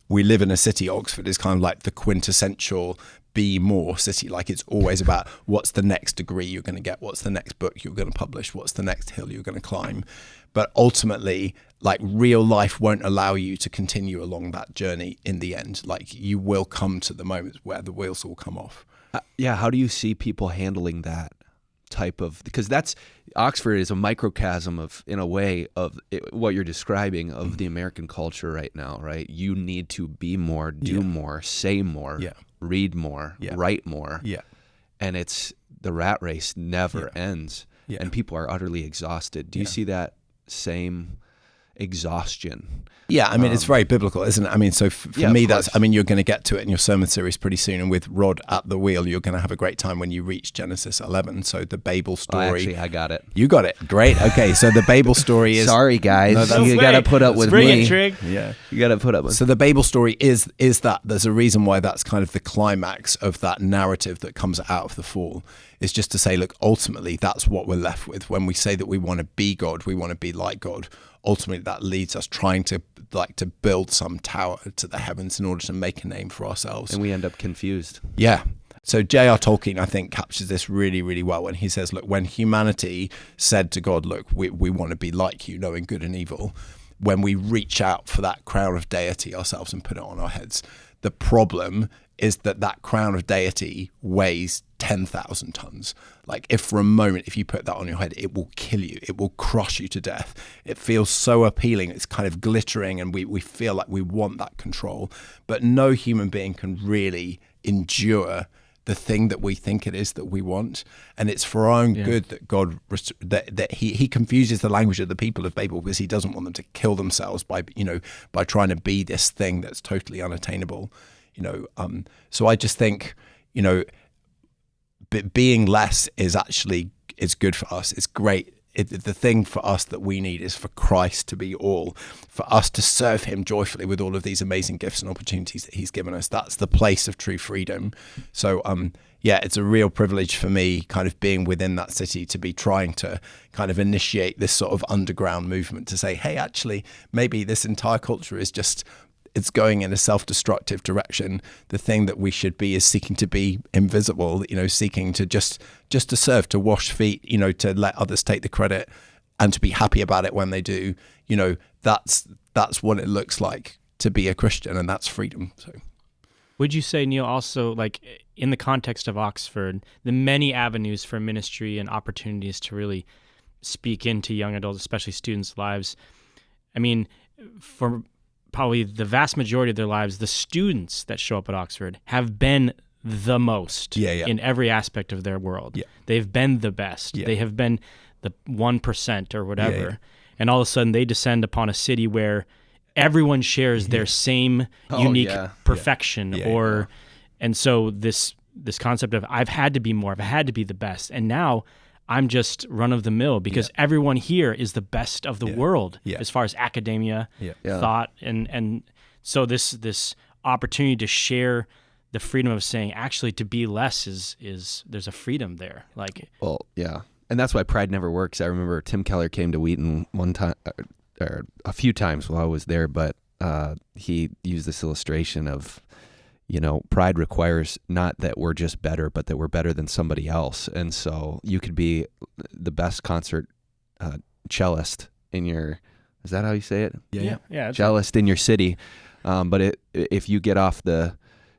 We live in a city. Oxford is kind of like the quintessential be more city. Like, it's always about what's the next degree you're going to get, what's the next book you're going to publish, what's the next hill you're going to climb. But ultimately, like, real life won't allow you to continue along that journey in the end. Like, you will come to the moments where the wheels will come off. How do you see people handling that type of, because Oxford is a microcosm of, in a way, of what you're describing of the American culture right now, right? You need to be more, do more, say more, read more, write more. Yeah. And the rat race never ends. Yeah. And people are utterly exhausted. Do you see that same exhaustion? Yeah, it's very biblical, isn't it? So for me, you're going to get to it in your sermon series pretty soon. And with Rod at the wheel, you're going to have a great time when you reach Genesis 11. So the Babel story. Oh, actually, I got it. You got it. Great. Okay, so the Babel story is... Sorry, guys. You got to put up with me. Tryg. Yeah. You got to put up with... So the Babel story is that there's a reason why that's kind of the climax of that narrative that comes out of the fall. Is just to say, look, ultimately, that's what we're left with. When we say that we want to be God, we want to be like God, ultimately that leads us trying to build some tower to the heavens in order to make a name for ourselves. And we end up confused. Yeah. So J.R. Tolkien, I think, captures this really, really well when he says, look, when humanity said to God, look, we want to be like you, knowing good and evil, when we reach out for that crown of deity ourselves and put it on our heads, the problem is that crown of deity weighs 10,000 tons. Like, if for a moment, if you put that on your head, it will kill you. It will crush you to death. It feels so appealing. It's kind of glittering, and we feel like we want that control. But no human being can really endure the thing that we think it is that we want. And it's for our own good that God, that he confuses the language of the people of Babel, because he doesn't want them to kill themselves by trying to be this thing that's totally unattainable. So I just think, being less is good for us. It's great. The thing for us that we need is for Christ to be all, for us to serve him joyfully with all of these amazing gifts and opportunities that he's given us. That's the place of true freedom. So, yeah, it's a real privilege for me kind of being within that city to be trying to kind of initiate this sort of underground movement to say, hey, actually, maybe this entire culture is just, it's going in a self-destructive direction. The thing that we should be is seeking to be invisible, seeking to just to serve, to wash feet, to let others take the credit and to be happy about it when they do. That's what it looks like to be a Christian, and that's freedom. So. Would you say, Neil, also, like in the context of Oxford, the many avenues for ministry and opportunities to really speak into young adults, especially students' lives, I mean, for probably the vast majority of their lives, the students that show up at Oxford have been the most in every aspect of their world. Yeah. They've been the best. Yeah. They have been the 1% or whatever. Yeah. And all of a sudden they descend upon a city where everyone shares their same unique perfection and so this concept of I've had to be more, I've had to be the best, and now I'm just run of the mill because everyone here is the best of the world as far as academia, thought, and so this opportunity to share the freedom of saying actually to be less is there's a freedom there. And that's why pride never works. I remember Tim Keller came to Wheaton one time. Or a few times while I was there, but he used this illustration of, pride requires not that we're just better, but that we're better than somebody else. And so you could be the best concert cellist in your, is that how you say it? Yeah. Cellist in your city. But if you get off the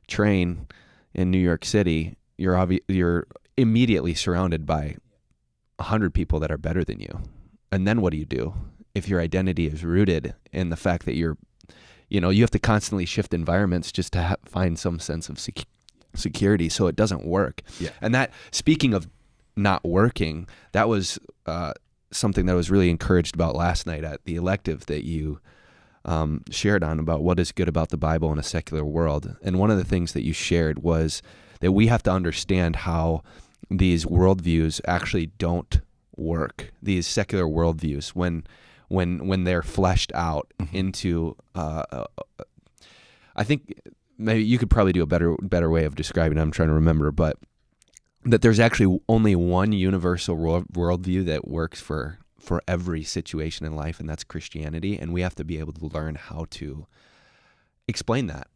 train in New York City, you're immediately surrounded by 100 people that are better than you. And then what do? If your identity is rooted in the fact that you have to constantly shift environments just to find some sense of security, so it doesn't work. Yeah. And that, speaking of not working, that was something that I was really encouraged about last night at the elective that you shared on about what is good about the Bible in a secular world. And one of the things that you shared was that we have to understand how these worldviews actually don't work, these secular worldviews, when they're fleshed out into, I think maybe you could probably do a better way of describing it. I'm trying to remember, but that there's actually only one universal worldview that works for every situation in life, and that's Christianity. And we have to be able to learn how to explain that.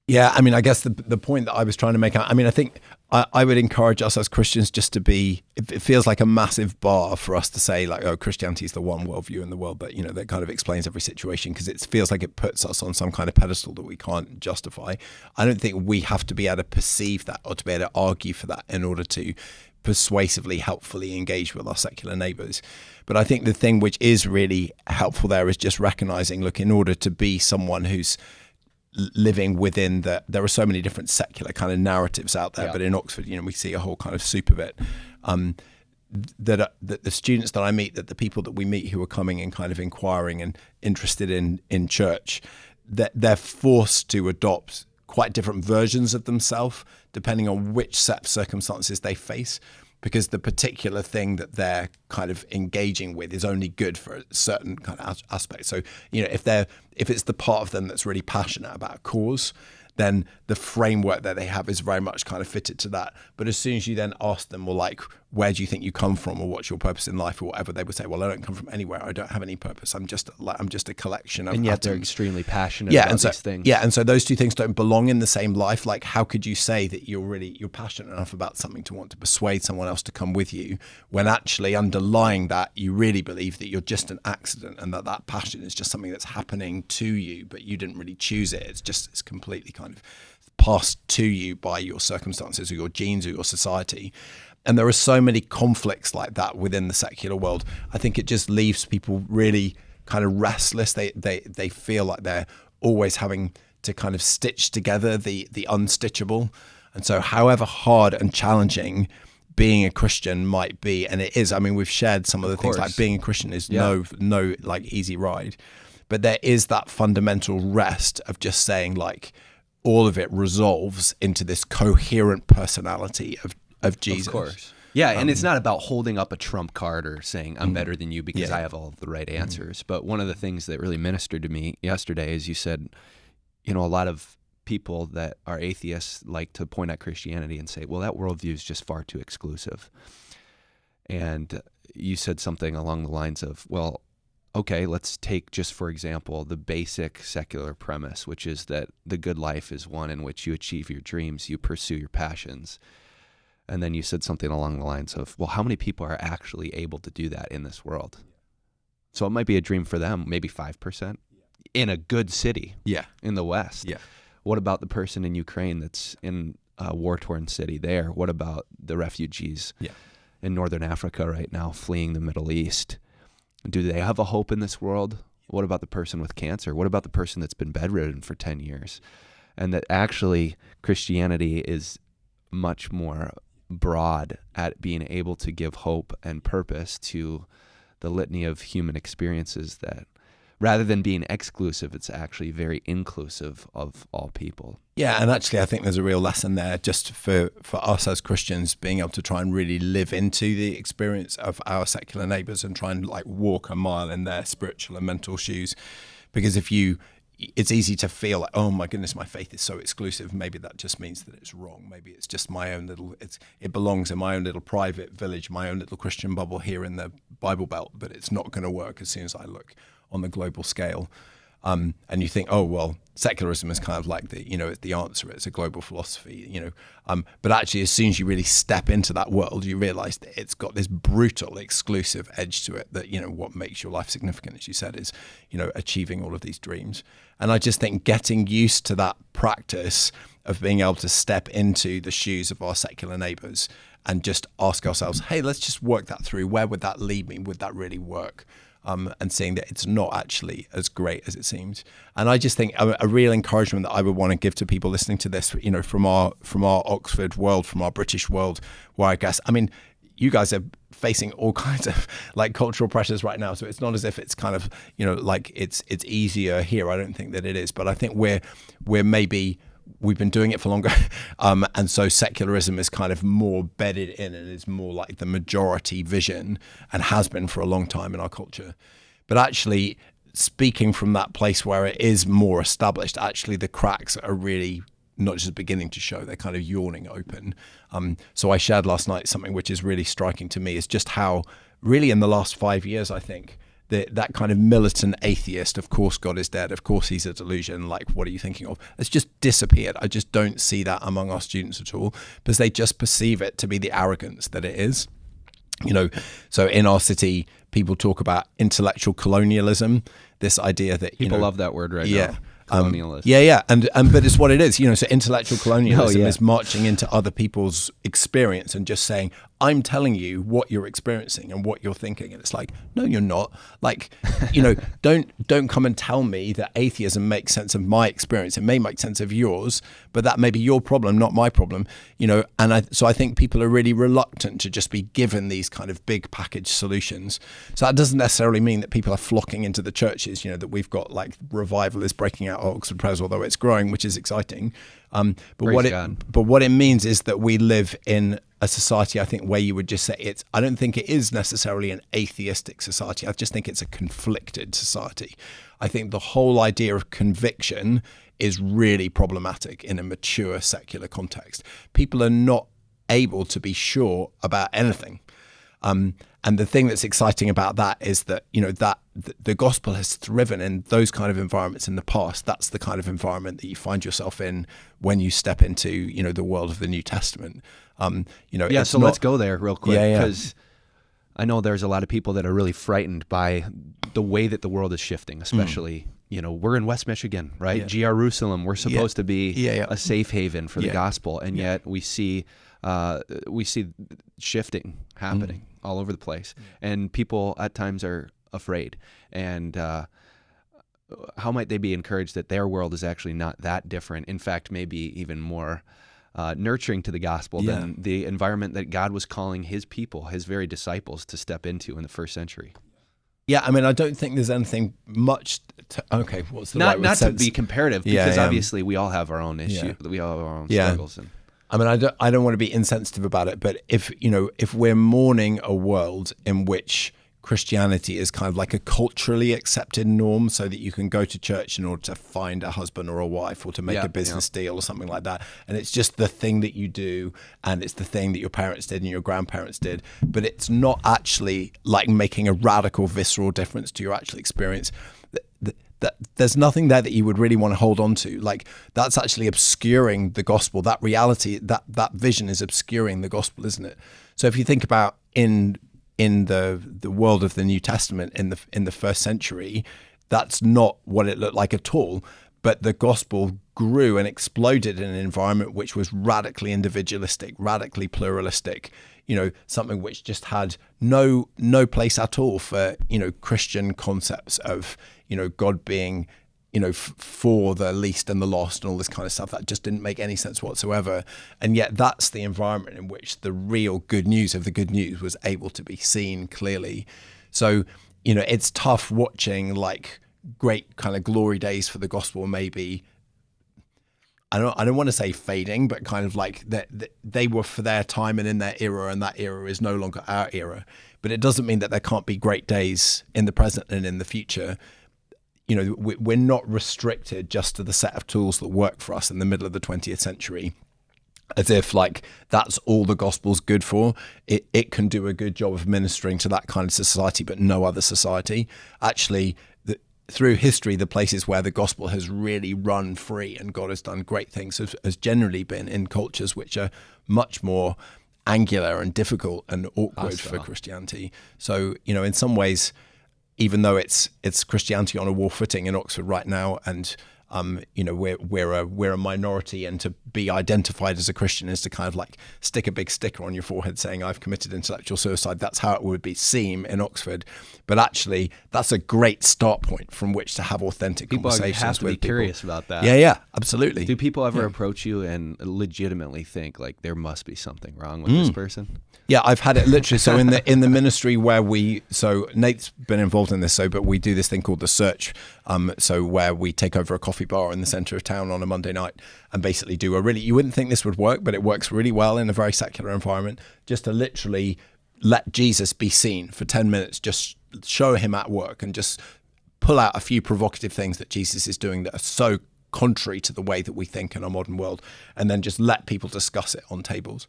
Yeah, I mean, I guess the point that I was trying to make, I think I would encourage us as Christians just to be, it feels like a massive bar for us to say like, oh, Christianity is the one worldview in the world, but that kind of explains every situation, because it feels like it puts us on some kind of pedestal that we can't justify. I don't think we have to be able to perceive that or to be able to argue for that in order to persuasively, helpfully engage with our secular neighbors. But I think the thing which is really helpful there is just recognizing, look, in order to be someone who's living within there are so many different secular kind of narratives out there, but in Oxford, we see a whole kind of soup of it. That the students that I meet, that the people that we meet who are coming and kind of inquiring and interested in church, that they're forced to adopt quite different versions of themselves depending on which set of circumstances they face, because the particular thing that they're kind of engaging with is only good for a certain kind of aspect. So, if it's the part of them that's really passionate about a cause, then the framework that they have is very much kind of fitted to that. But as soon as you then ask them, well, like, where do you think you come from, or what's your purpose in life, or whatever, they would say, well, I don't come from anywhere. I don't have any purpose. I'm just a collection of and yet atoms. They're extremely passionate about these things. Yeah, and so those two things don't belong in the same life. Like, how could you say that you're passionate enough about something to want to persuade someone else to come with you, when actually underlying that, you really believe that you're just an accident, and that passion is just something that's happening to you, but you didn't really choose it. It's completely kind of passed to you by your circumstances or your genes or your society. And there are so many conflicts like that within the secular world. I think it just leaves people really kind of restless. They feel like they're always having to kind of stitch together the unstitchable. And so however hard and challenging being a Christian might be, and it is, I mean, we've shared some of the things, like being a Christian is no like easy ride, but there is that fundamental rest of just saying, like, all of it resolves into this coherent personality of Jesus. Of course. Yeah, and it's not about holding up a trump card or saying I'm better than you because I have all of the right answers. But one of the things that really ministered to me yesterday is you said, a lot of people that are atheists like to point at Christianity and say, well, that worldview is just far too exclusive. And you said something along the lines of, well, okay, let's take just for example the basic secular premise, which is that the good life is one in which you achieve your dreams, you pursue your passions. And then you said something along the lines of, well, how many people are actually able to do that in this world? So it might be a dream for them, maybe 5% in a good city in the West. Yeah. What about the person in Ukraine that's in a war-torn city there? What about the refugees in Northern Africa right now fleeing the Middle East? Do they have a hope in this world? What about the person with cancer? What about the person that's been bedridden for 10 years? And that actually Christianity is much more broad at being able to give hope and purpose to the litany of human experiences, that rather than being exclusive, it's actually very inclusive of all people. Yeah, and actually I think there's a real lesson there just for us as Christians, being able to try and really live into the experience of our secular neighbours and try and like walk a mile in their spiritual and mental shoes. Because it's easy to feel like, oh my goodness, my faith is so exclusive. Maybe that just means that it's wrong. Maybe it's just my own little, it belongs in my own little private village, my own little Christian bubble here in the Bible Belt, but it's not going to work as soon as I look on the global scale. And you think, oh, well, secularism is kind of like it's the answer. It's a global philosophy, but actually, as soon as you really step into that world, you realize that it's got this brutal, exclusive edge to it that, what makes your life significant, as you said, is, achieving all of these dreams. And I just think getting used to that practice of being able to step into the shoes of our secular neighbors and just ask ourselves, hey, let's just work that through. Where would that lead me? Would that really work? And seeing that it's not actually as great as it seems. And I just think a real encouragement that I would want to give to people listening to this, from our Oxford world, from our British world, where you guys are facing all kinds of like cultural pressures right now. So it's not as if it's kind of, like it's easier here. I don't think that it is, but I think we've been doing it for longer. And so secularism is kind of more bedded in and is more like the majority vision and has been for a long time in our culture. But actually, speaking from that place where it is more established, actually the cracks are really not just beginning to show, they're kind of yawning open. So I shared last night something which is really striking to me, is just how really in the last 5 years, I think, that kind of militant atheist, of course God is dead, of course he's a delusion, like what are you thinking of? It's just disappeared. I just don't see that among our students at all, because they just perceive it to be the arrogance that it is. So in our city, people talk about intellectual colonialism, this idea that people love that word right now. Colonialist. But it's what it is, so intellectual colonialism is marching into other people's experience and just saying, I'm telling you what you're experiencing and what you're thinking. And it's like, no, you're not. Like, don't come and tell me that atheism makes sense of my experience. It may make sense of yours, but that may be your problem, not my problem, So I think people are really reluctant to just be given these kind of big package solutions. So that doesn't necessarily mean that people are flocking into the churches, that we've got like revival is breaking out at Oxford Pres, although it's growing, which is exciting. But what it means is that we live in a society, I think, where you would just say I don't think it is necessarily an atheistic society. I just think it's a conflicted society. I think the whole idea of conviction is really problematic in a mature secular context. People are not able to be sure about anything. And the thing that's exciting about that is that, that the gospel has thriven in those kind of environments in the past. That's the kind of environment that you find yourself in when you step into, the world of the New Testament. So let's go there real quick, because I know there's a lot of people that are really frightened by the way that the world is shifting, especially, we're in West Michigan, right? Jerusalem, we're supposed to be a safe haven for the gospel. And yet we see shifting happening all over the place, and people at times are afraid. And how might they be encouraged that their world is actually not that different? In fact, maybe even more nurturing to the gospel than the environment that God was calling his people, his very disciples, to step into in the first century. Yeah, I don't think there's anything much. What's the not right word? Not to be comparative, because obviously we all have our own issues. We all have our own struggles. And I don't want to be insensitive about it, but if we're mourning a world in which Christianity is kind of like a culturally accepted norm, so that you can go to church in order to find a husband or a wife, or to make a business deal or something like that. And it's just the thing that you do, and it's the thing that your parents did and your grandparents did. But it's not actually like making a radical, visceral difference to your actual experience. There's nothing there that you would really want to hold on to. Like, that's actually obscuring the gospel. That reality, that vision is obscuring the gospel, isn't it? So if you think about in the world of the New Testament in the first century, that's not what it looked like at all. But the gospel grew and exploded in an environment which was radically individualistic, radically pluralistic, something which just had no place at all for, Christian concepts of, God being, for the least and the lost and all this kind of stuff. That just didn't make any sense whatsoever. And yet that's the environment in which the real good news of the good news was able to be seen clearly. So, it's tough watching like great kind of glory days for the gospel, maybe, I don't want to say fading, but kind of like that they were for their time and in their era, and that era is no longer our era. But it doesn't mean that there can't be great days in the present and in the future. We're not restricted just to the set of tools that work for us in the middle of the 20th century, as if like that's all the gospel's good for. It can do a good job of ministering to that kind of society, but no other society. Actually, through history, the places where the gospel has really run free and God has done great things has generally been in cultures which are much more angular and difficult and awkward for Christianity. So, in some ways, even though it's Christianity on a war footing in Oxford right now, and we're a minority, and to be identified as a Christian is to kind of like stick a big sticker on your forehead saying I've committed intellectual suicide. That's how it would seem in Oxford. But actually, that's a great start point from which to have authentic conversations. People have to be curious about that. Yeah, absolutely. Do people ever approach you and legitimately think like there must be something wrong with this person? Yeah, I've had it literally. So in the ministry where Nate's been involved in this, but we do this thing called The Search. So where we take over a coffee bar in the center of town on a Monday night and basically do you wouldn't think this would work, but it works really well in a very secular environment, just to literally let Jesus be seen for 10 minutes, just show him at work and just pull out a few provocative things that Jesus is doing that are so contrary to the way that we think in our modern world, and then just let people discuss it on tables.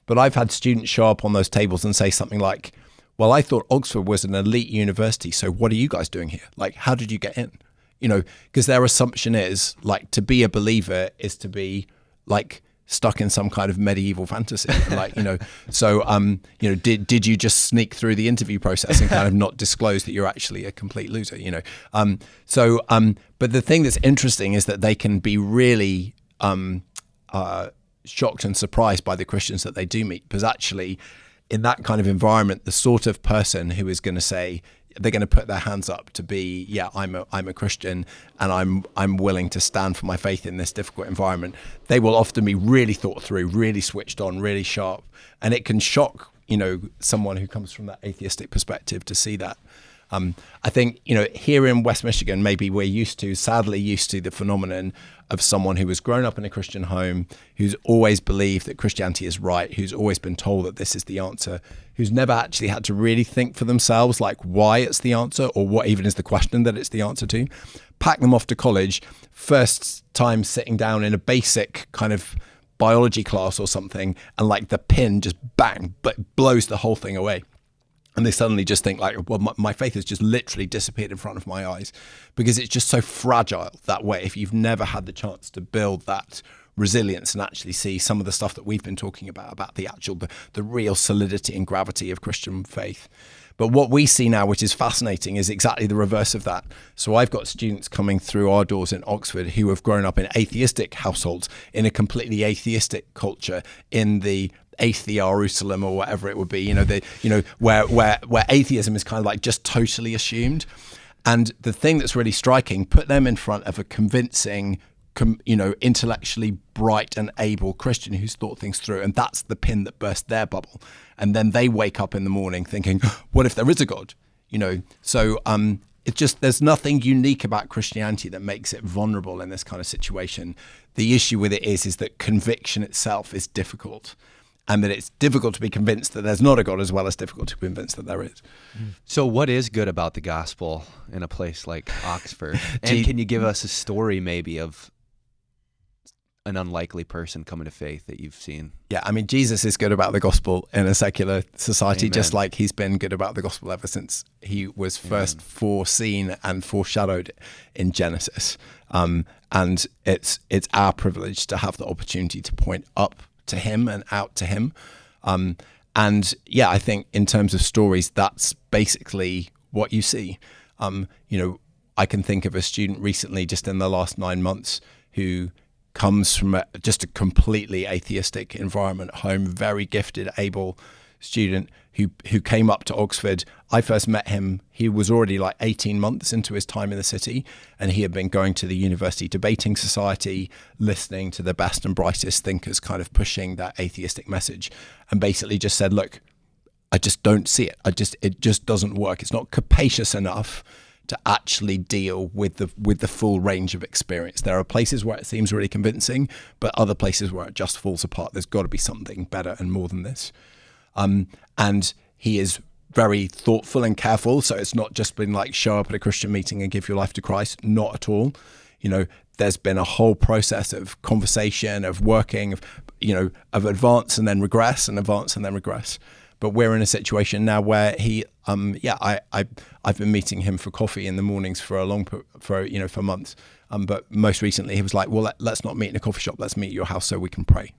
But I've had students show up on those tables and say something like, well, I thought Oxford was an elite university, so what are you guys doing here? Like, how did you get in? Because their assumption is, like, to be a believer is to be, like, stuck in some kind of medieval fantasy. Like, so, did you just sneak through the interview process and kind of not disclose that you're actually a complete loser, But the thing that's interesting is that they can be really shocked and surprised by the Christians that they do meet, because actually in that kind of environment, the sort of person who is going to say, they're going to put their hands up to be, I'm a Christian and I'm willing to stand for my faith in this difficult environment. They will often be really thought through, really switched on, really sharp. And it can shock, someone who comes from that atheistic perspective to see that. I think, here in West Michigan, maybe we're sadly used to the phenomenon of someone who has grown up in a Christian home, who's always believed that Christianity is right, who's always been told that this is the answer, who's never actually had to really think for themselves, like why it's the answer or what even is the question that it's the answer to. Pack them off to college, first time sitting down in a basic kind of biology class or something, and like the pin just bang, but blows the whole thing away. And they suddenly just think like, well, my faith has just literally disappeared in front of my eyes, because it's just so fragile that way. If you've never had the chance to build that resilience and actually see some of the stuff that we've been talking about the real solidity and gravity of Christian faith. But what we see now, which is fascinating, is exactly the reverse of that. So I've got students coming through our doors in Oxford who have grown up in atheistic households, in a completely atheistic culture, in the Athearusalem or whatever it would be, where atheism is kind of like just totally assumed. And the thing that's really striking, put them in front of a convincing, intellectually bright and able Christian who's thought things through, and that's the pin that burst their bubble. And then they wake up in the morning thinking, what if there is a God? So it's just, there's nothing unique about Christianity that makes it vulnerable in this kind of situation. The issue with it is that conviction itself is difficult. and that it's difficult to be convinced that there's not a God as well as difficult to be convinced that there is. So what is good about the gospel in a place like Oxford? And can you give us a story maybe of an unlikely person coming to faith that you've seen? Yeah, I mean, Jesus is good about the gospel in a secular society, Amen. just like he's been good about the gospel ever since he was first foreseen and foreshadowed in Genesis. And it's our privilege to have the opportunity to point up to him and out to him. And yeah, I think in terms of stories, that's basically what you see. I can think of a student recently, just in the last 9 months, who comes from just a completely atheistic environment home, very gifted, able student who came up to Oxford. I first met him, he was already like 18 months into his time in the city, and he had been going to the University Debating Society, listening to the best and brightest thinkers kind of pushing that atheistic message, and basically just said, look, I just don't see it. It just doesn't work. It's not capacious enough to actually deal with the full range of experience. There are places where it seems really convincing, but other places where it just falls apart. There's got to be something better and more than this. And he is very thoughtful and careful. So it's not just been like show up at a Christian meeting and give your life to Christ. Not at all. There's been a whole process of conversation, of working, of advance and then regress and advance and then regress. But we're in a situation now where he, I've been meeting him for coffee in the mornings for months. But most recently he was like, well, let's not meet in a coffee shop. Let's meet at your house so we can pray.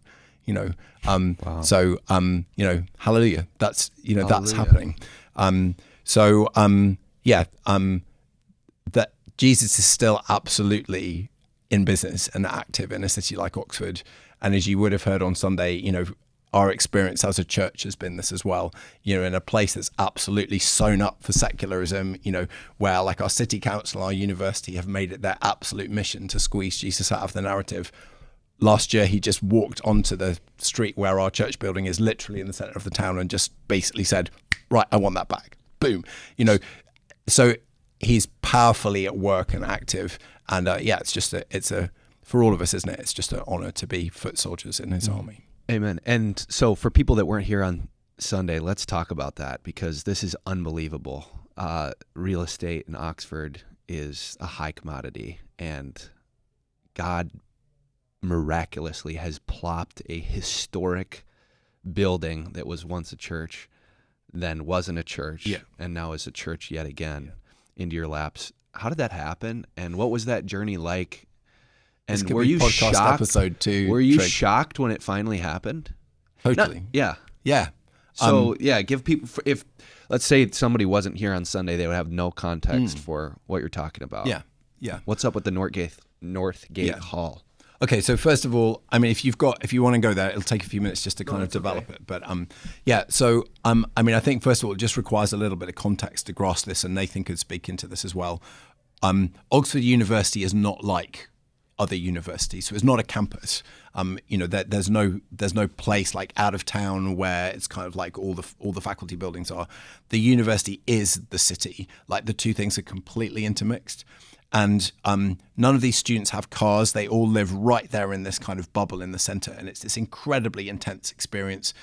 Wow. So, hallelujah. That's, that's happening. That Jesus is still absolutely in business and active in a city like Oxford. And as you would have heard on Sunday, our experience as a church has been this as well, in a place that's absolutely sewn up for secularism, where like our city council, our university have made it their absolute mission to squeeze Jesus out of the narrative. Last year, he just walked onto the street where our church building is, literally in the center of the town, and just basically said, right, I want that back. Boom. So he's powerfully at work and active. And it's for all of us, isn't it? It's just an honor to be foot soldiers in his army. Amen. And so for people that weren't here on Sunday, let's talk about that, because this is unbelievable. Real estate in Oxford is a high commodity, and God miraculously has plopped a historic building that was once a church, then wasn't a church, and now is a church yet again into your laps. How did that happen? And what was that journey like? And were you shocked? Episode 2, were you Tryg. Shocked when it finally happened? Totally. Yeah. So give people, if let's say somebody wasn't here on Sunday, they would have no context for what you're talking about. Yeah. What's up with the Northgate Hall? Okay, so first of all, I mean, if you want to go there, it'll take a few minutes just to kind of develop it. But I think first of all, it just requires a little bit of context to grasp this, and Nathan could speak into this as well. Oxford University is not like other universities, so it's not a campus. There's no place like out of town where it's kind of like all the faculty buildings are. The university is the city. Like, the two things are completely intermixed. And none of these students have cars. They all live right there in this kind of bubble in the center. And it's this incredibly intense experience.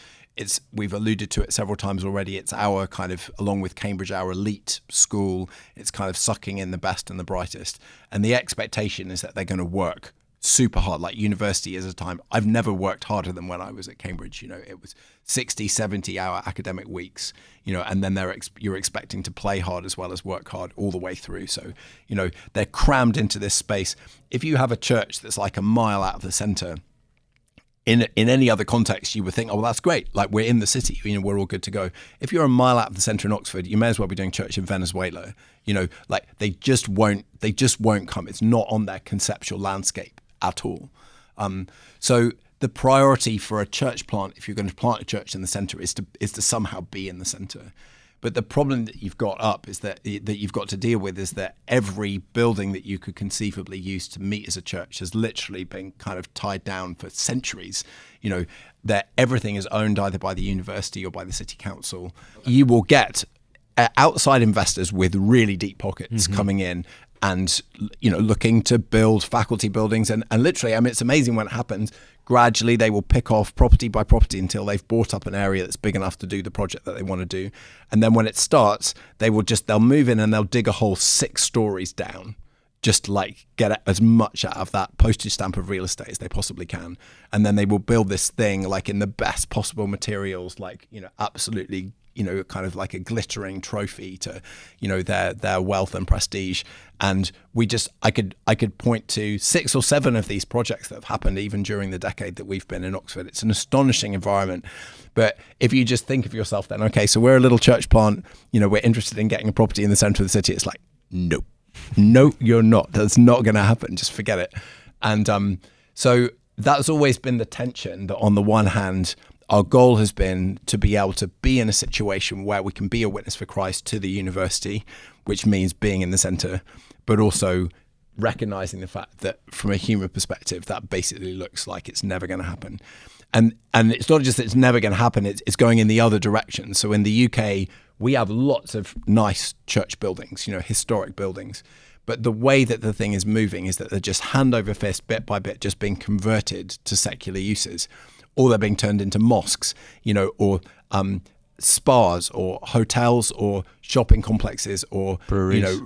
We've alluded to it several times already. It's our kind of, along with Cambridge, our elite school. It's kind of sucking in the best and the brightest. And the expectation is that they're going to work super hard. Like, university is a time, I've never worked harder than when I was at Cambridge. It was 60, 70 hour academic weeks, and then you're expecting to play hard as well as work hard all the way through. So, they're crammed into this space. If you have a church that's like a mile out of the center, in any other context, you would think, oh, well, that's great. Like, we're in the city, we're all good to go. If you're a mile out of the center in Oxford, you may as well be doing church in Venezuela. Like, they just won't come. It's not on their conceptual landscape at all. So the priority for a church plant, if you're going to plant a church in the center, is to somehow be in the center. But the problem that you've got that you've got to deal with is that every building that you could conceivably use to meet as a church has literally been kind of tied down for centuries. That everything is owned either by the university or by the city council. You will get outside investors with really deep pockets coming in and looking to build faculty buildings, and literally, I mean, it's amazing when it happens. gradually they will pick off property by property until they've bought up an area that's big enough to do the project that they want to do. And then when it starts, they'll move in and they'll dig a hole 6 stories down, just like get as much out of that postage stamp of real estate as they possibly can. And then they will build this thing like in the best possible materials, like, absolutely, kind of like a glittering trophy to, their wealth and prestige. And I could point to 6 or 7 of these projects that have happened even during the decade that we've been in Oxford. It's an astonishing environment. But if you just think of yourself then, okay, so we're a little church plant, we're interested in getting a property in the center of the city. It's like, nope. No, you're not. That's not going to happen. Just forget it. And so that's always been the tension, that on the one hand, our goal has been to be able to be in a situation where we can be a witness for Christ to the university, which means being in the center, but also recognizing the fact that from a human perspective, that basically looks like it's never going to happen. And it's not just that it's never going to happen, it's going in the other direction. So in the UK, we have lots of nice church buildings, historic buildings. But the way that the thing is moving is that they're just hand over fist, bit by bit, just being converted to secular uses. Or they're being turned into mosques, or spas or hotels or shopping complexes or, breweries.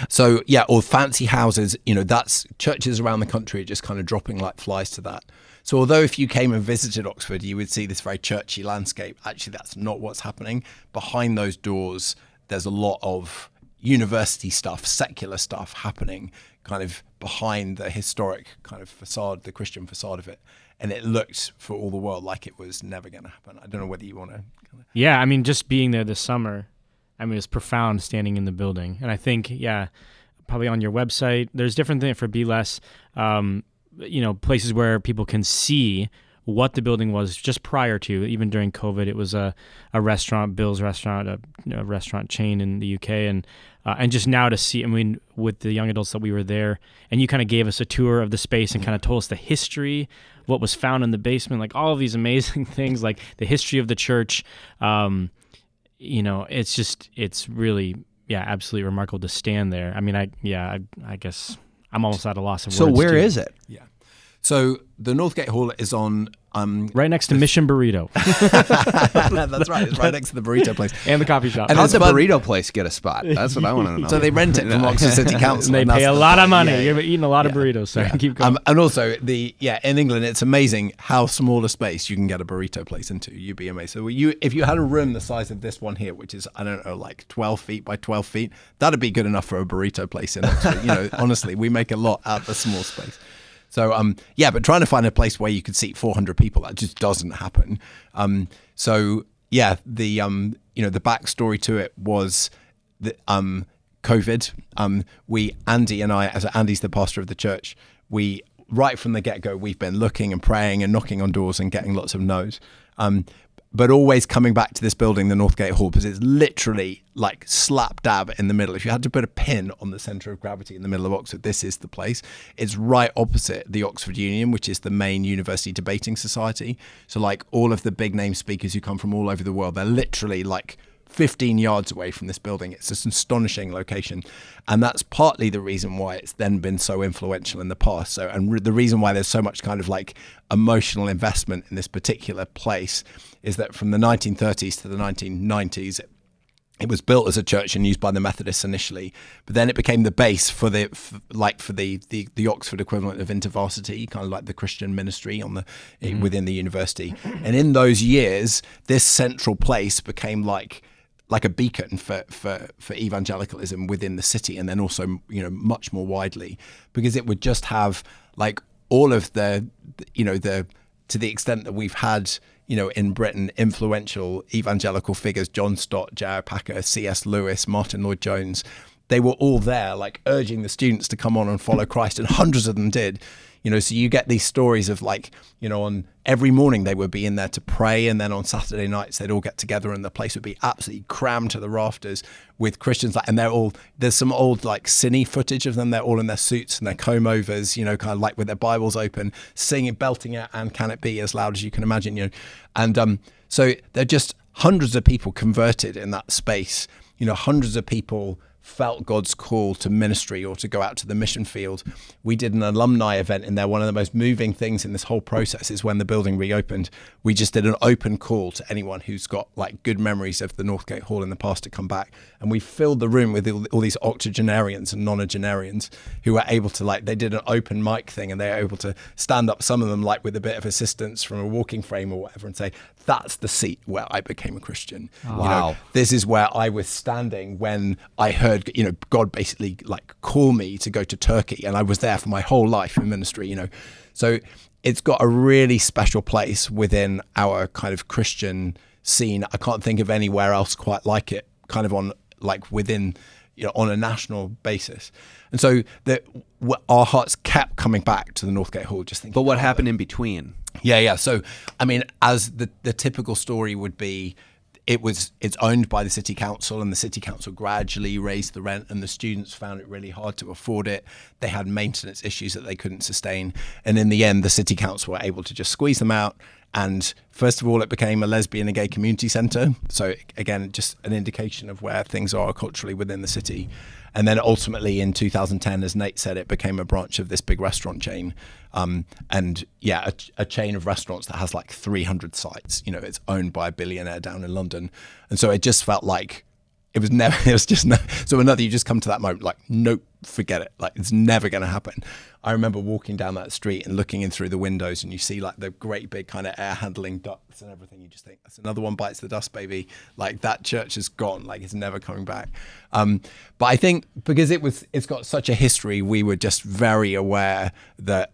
So, or fancy houses, that's churches around the country are just kind of dropping like flies to that. So although if you came and visited Oxford, you would see this very churchy landscape, actually that's not what's happening. Behind those doors, there's a lot of university stuff, secular stuff happening kind of behind the historic kind of facade, the Christian facade of it. And it looked for all the world like it was never going to happen. I don't know whether you want to... Yeah, I mean, just being there this summer, it was profound standing in the building. And I think, probably on your website, there's different things for Be Less, places where people can see what the building was just prior to, even during COVID. It was a restaurant, Bill's Restaurant, a restaurant chain in the UK. And just now to see, with the young adults that we were there, and you kind of gave us a tour of the space and kind of told us the history, what was found in the basement, like all of these amazing things, like the history of the church. It's really, absolutely remarkable to stand there. I mean, I guess I'm almost at a loss of words. So where is it? Yeah. So the Northgate Hall is on... right next to Mission Burrito. That's right. It's right next to the burrito place. And the coffee shop. And how'd the burrito place get a spot? That's what I want to know. So they rent it from Oxford City Council. And they pay a lot of money. You're eating a lot of burritos, so keep going. And also, in England, it's amazing how small a space you can get a burrito place into. You'd be amazed. So if you had a room the size of this one here, which is, I don't know, like 12 feet by 12 feet, that'd be good enough for a burrito place in Oxford. Honestly, we make a lot out of a small space. So, but trying to find a place where you could seat 400 people, that just doesn't happen. The backstory to it was that, COVID. Andy and I, as Andy's the pastor of the church, right from the get-go, we've been looking and praying and knocking on doors and getting lots of no's. But always coming back to this building, the Northgate Hall, because it's literally like slap dab in the middle. If you had to put a pin on the centre of gravity in the middle of Oxford, this is the place. It's right opposite the Oxford Union, which is the main university debating society. So like all of the big name speakers who come from all over the world, they're literally like 15 yards away from this building. It's just an astonishing location. And that's partly the reason why it's then been so influential in the past. So, and the reason why there's so much kind of like emotional investment in this particular place is that from the 1930s to the 1990s, it was built as a church and used by the Methodists initially, but then it became the base for the Oxford equivalent of InterVarsity, kind of like the Christian ministry within the university. And in those years, this central place became like a beacon for evangelicalism within the city, and then also much more widely, because it would just have like all of the to the extent that we've had in Britain influential evangelical figures, John Stott, J.I. Packer, C.S. Lewis, Martin Lloyd-Jones, they were all there like urging the students to come on and follow Christ, and hundreds of them did. So you get these stories of like, on every morning they would be in there to pray, and then on Saturday nights they'd all get together and the place would be absolutely crammed to the rafters with Christians. And there's some old like cine footage of them. They're all in their suits and their comb overs, kind of like with their Bibles open, singing, belting out "And Can It Be" as loud as you can imagine, And so they're just hundreds of people converted in that space, hundreds of people felt God's call to ministry or to go out to the mission field, we did an alumni event in there. One of the most moving things in this whole process is when the building reopened, we just did an open call to anyone who's got like good memories of the Northgate Hall in the past to come back. And we filled the room with all these octogenarians and nonagenarians who were able to, like, they did an open mic thing and they were able to stand up, some of them like with a bit of assistance from a walking frame or whatever, and say, that's the seat where I became a Christian. Wow. You know, this is where I was standing when I heard, you know, God basically like call me to go to Turkey, and I was there for my whole life in ministry, you know. So it's got a really special place within our kind of Christian scene. I can't think of anywhere else quite like it, kind of on like within, you know, on a national basis. And so our hearts kept coming back to the Northgate Hall, just thinking. But what happened in between? Yeah. So, I mean, as the typical story would be, it's owned by the city council, and the city council gradually raised the rent, and the students found it really hard to afford it. They had maintenance issues that they couldn't sustain. And in the end, the city council were able to just squeeze them out. And first of all, it became a lesbian and gay community centre. So again, just an indication of where things are culturally within the city. And then ultimately in 2010, as Nate said, it became a branch of this big restaurant chain. And yeah, a chain of restaurants that has like 300 sites. You know, it's owned by a billionaire down in London. And so it just felt like it was never, it was just, no, so another, you just come to that moment like, nope, forget it. Like, it's never going to happen. I remember walking down that street and looking in through the windows, and you see like the great big kind of air handling ducts and everything. You just think, that's another one bites the dust, baby. Like, that church is gone. Like, it's never coming back. But I think because it's got such a history, we were just very aware that,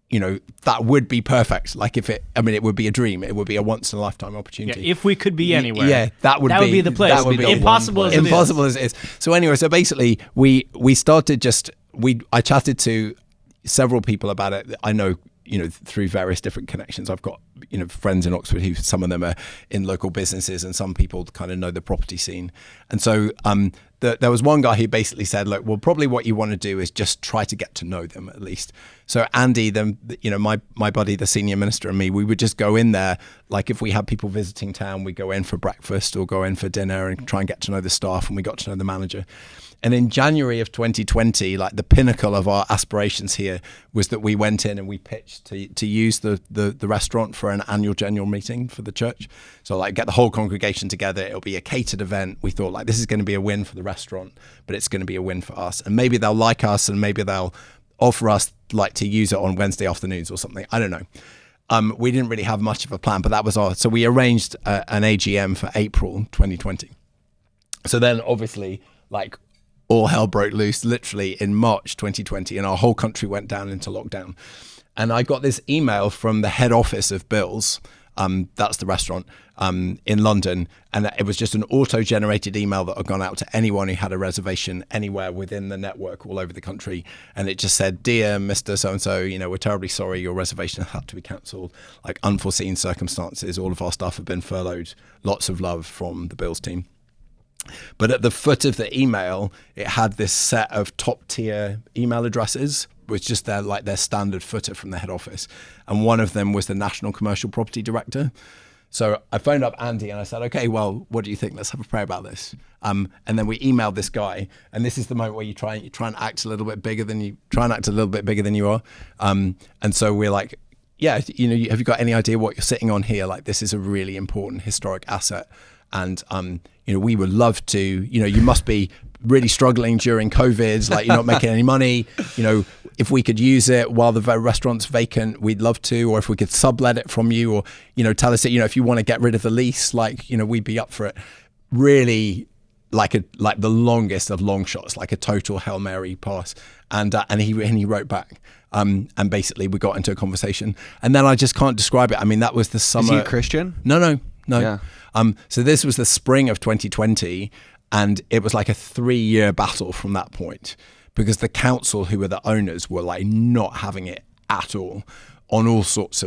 you know, that would be perfect. Like, it would be a dream. It would be a once in a lifetime opportunity. Yeah, if we could be anywhere. Yeah, that would be the place. That would be impossible as it is. Impossible as it is. So anyway, so basically we started I chatted to several people about it. I know, you know, through various different connections. I've got, you know, friends in Oxford who, some of them are in local businesses, and some people kind of know the property scene. And so there was one guy who basically said, look, well, probably what you want to do is just try to get to know them at least. So Andy, you know, my buddy, the senior minister, and me, we would just go in there. Like, if we had people visiting town, we go in for breakfast or go in for dinner and try and get to know the staff, and we got to know the manager. And in January of 2020, like, the pinnacle of our aspirations here was that we went in and we pitched to use the restaurant for an annual general meeting for the church. So, like, get the whole congregation together. It'll be a catered event. We thought, like, this is going to be a win for the restaurant, but it's going to be a win for us. And maybe they'll like us, and maybe they'll offer us, like, to use it on Wednesday afternoons or something. I don't know. We didn't really have much of a plan, but that was so we arranged an AGM for April 2020. So then, obviously, like, all hell broke loose literally in March 2020, and our whole country went down into lockdown. And I got this email from the head office of Bill's, that's the restaurant, in London. And it was just an auto-generated email that had gone out to anyone who had a reservation anywhere within the network all over the country. And it just said, dear Mr. So-and-so, you know, we're terribly sorry, your reservation had to be cancelled. Like, unforeseen circumstances, all of our staff have been furloughed. Lots of love from the Bill's team. But at the foot of the email, it had this set of top tier email addresses, which just their standard footer from the head office. And one of them was the National Commercial Property Director. So I phoned up Andy and I said, okay, well, what do you think? Let's have a prayer about this. And then we emailed this guy. And this is the moment where you try and act a little bit bigger than you are. And so we're like, yeah, you know, have you got any idea what you're sitting on here? Like, this is a really important historic asset. And, you know, we would love to, you know, you must be really struggling during COVID, like, you're not making any money. You know, if we could use it while the restaurant's vacant, we'd love to. Or if we could sublet it from you, or, you know, tell us that, you know, if you want to get rid of the lease, like, you know, we'd be up for it. Really, like the longest of long shots, like a total Hail Mary pass. And he wrote back. And basically we got into a conversation. And then I just can't describe it. I mean, that was the summer. Is he a Christian? No. Yeah. So this was the spring of 2020, and it was like a 3-year battle from that point, because the council, who were the owners, were like not having it at all, for all sorts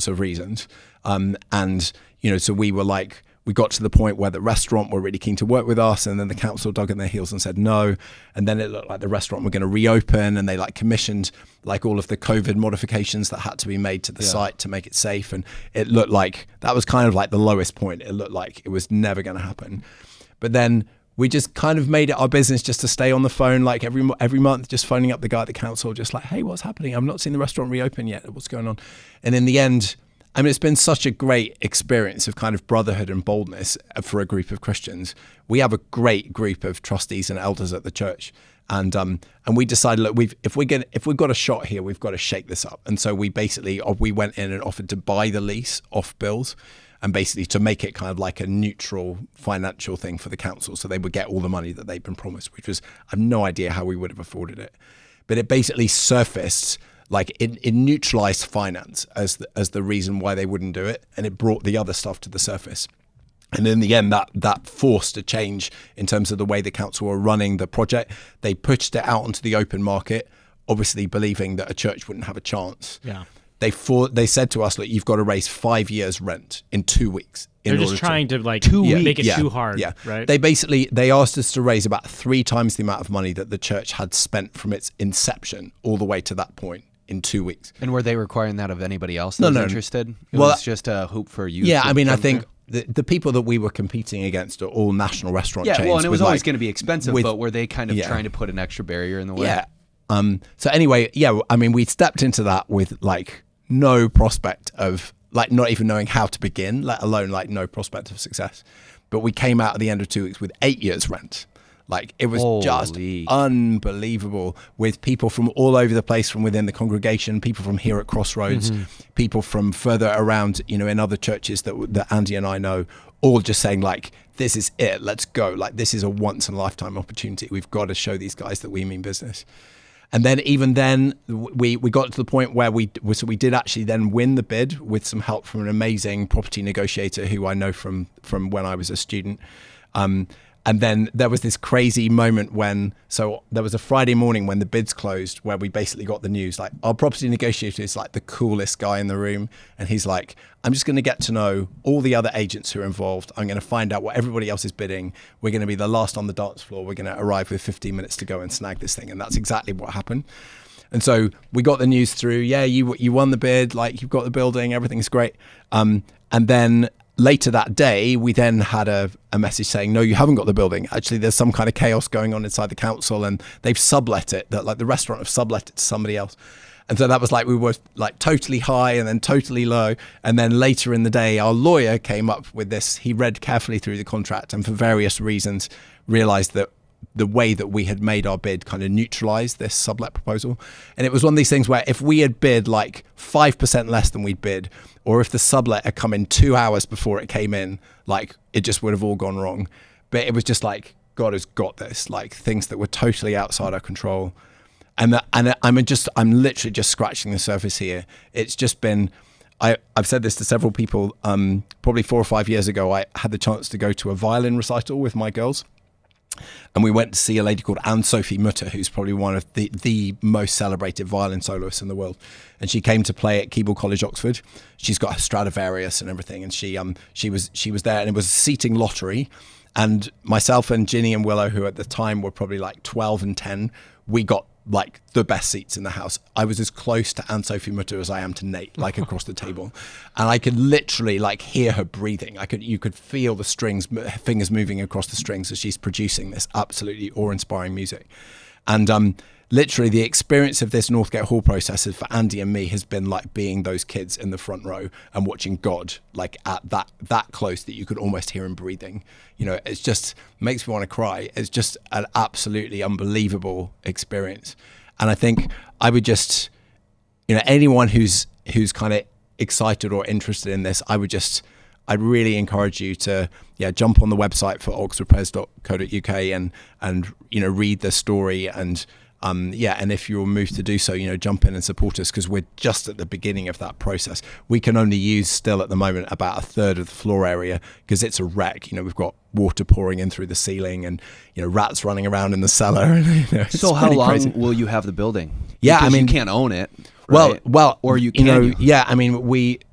of reasons. And, you know, so we got to the point where the restaurant were really keen to work with us, and then the council dug in their heels and said no. And then it looked like the restaurant were going to reopen, and they like commissioned like all of the COVID modifications that had to be made to the site to make it safe. And it looked like that was kind of like the lowest point. It looked like it was never going to happen. But then we just kind of made it our business just to stay on the phone, like every month, just phoning up the guy at the council, just like, hey, what's happening? I've not seen the restaurant reopen yet. What's going on? And in the end, I mean, it's been such a great experience of kind of brotherhood and boldness for a group of Christians. We have a great group of trustees and elders at the church. And we decided, look, if we've got a shot here, we've got to shake this up. And so we went in and offered to buy the lease off bills, and basically to make it kind of like a neutral financial thing for the council, so they would get all the money that they'd been promised, which was, I have no idea how we would have afforded it. But it basically surfaced, like it neutralized finance as the reason why they wouldn't do it, and it brought the other stuff to the surface. And in the end, that forced a change in terms of the way the council were running the project. They pushed it out onto the open market, obviously believing that a church wouldn't have a chance. Yeah. They said to us, look, you've got to raise 5 years rent in 2 weeks. They're just trying to like make it too hard, right? They asked us to raise about 3 times the amount of money that the church had spent from its inception all the way to that point in 2 weeks. And were they requiring that of anybody else that was interested? It was just a hoop for you. Yeah, I mean, I think the people that we were competing against are all national restaurant chains. Yeah, well, and it was always going to be expensive, but were they kind of trying to put an extra barrier in the way? Yeah. So anyway, I mean, we stepped into that with like no prospect of, like, not even knowing how to begin, let alone like no prospect of success. But we came out at the end of 2 weeks with 8 years rent. Like, it was just unbelievable, with people from all over the place from within the congregation, people from here at Crossroads, people from further around, in other churches that Andy and I know, all just saying like, this is it, let's go. Like, this is a once in a lifetime opportunity. We've got to show these guys that we mean business. And then even then, we got to the point where we did actually then win the bid with some help from an amazing property negotiator who I know from when I was a student. And then there was this crazy moment so there was a Friday morning when the bids closed, where we basically got the news, like, our property negotiator is like the coolest guy in the room. And he's like, I'm just going to get to know all the other agents who are involved. I'm going to find out what everybody else is bidding. We're going to be the last on the dance floor. We're going to arrive with 15 minutes to go and snag this thing. And that's exactly what happened. And so we got the news through, you won the bid, like, you've got the building, everything's great. And then later that day, we then had a message saying, no, you haven't got the building. Actually, there's some kind of chaos going on inside the council, and they've sublet it, that like the restaurant have sublet it to somebody else. And so that was like, we were like totally high and then totally low. And then later in the day, our lawyer came up with this. He read carefully through the contract and for various reasons realized that the way that we had made our bid kind of neutralized this sublet proposal. And it was one of these things where if we had bid like 5% less than we'd bid, or if the sublet had come in 2 hours before it came in, like, it just would have all gone wrong. But it was just like, God has got this, like, things that were totally outside our control. And I'm literally just scratching the surface here. It's just been, I've said this to several people, probably 4 or 5 years ago, I had the chance to go to a violin recital with my girls. And we went to see a lady called Anne-Sophie Mutter, who's probably one of the most celebrated violin soloists in the world. And she came to play at Keble College, Oxford. She's got a Stradivarius and everything. And she was there, and it was a seating lottery. And myself and Ginny and Willow, who at the time were probably like 12 and 10, we got like the best seats in the house. I was as close to Anne-Sophie Mutter as I am to Nate, like across the table. And I could literally like hear her breathing. You could feel the fingers moving across the strings as she's producing this absolutely awe-inspiring music. And literally the experience of this Northgate Hall process for Andy and me has been like being those kids in the front row and watching God like at that close that you could almost hear him breathing. It's just makes me want to cry. It's just an absolutely unbelievable experience. And I think I would just, anyone who's kind of excited or interested in this, I'd really encourage you to jump on the website for oxfordpres.co.uk and read the story and if you're moved to do so, jump in and support us, because we're just at the beginning of that process. We can only use still at the moment about a third of the floor area because it's a wreck. We've got water pouring in through the ceiling and rats running around in the cellar. And, so how long crazy. Will you have the building? Yeah, because you can't own it. Right? Well, or you can.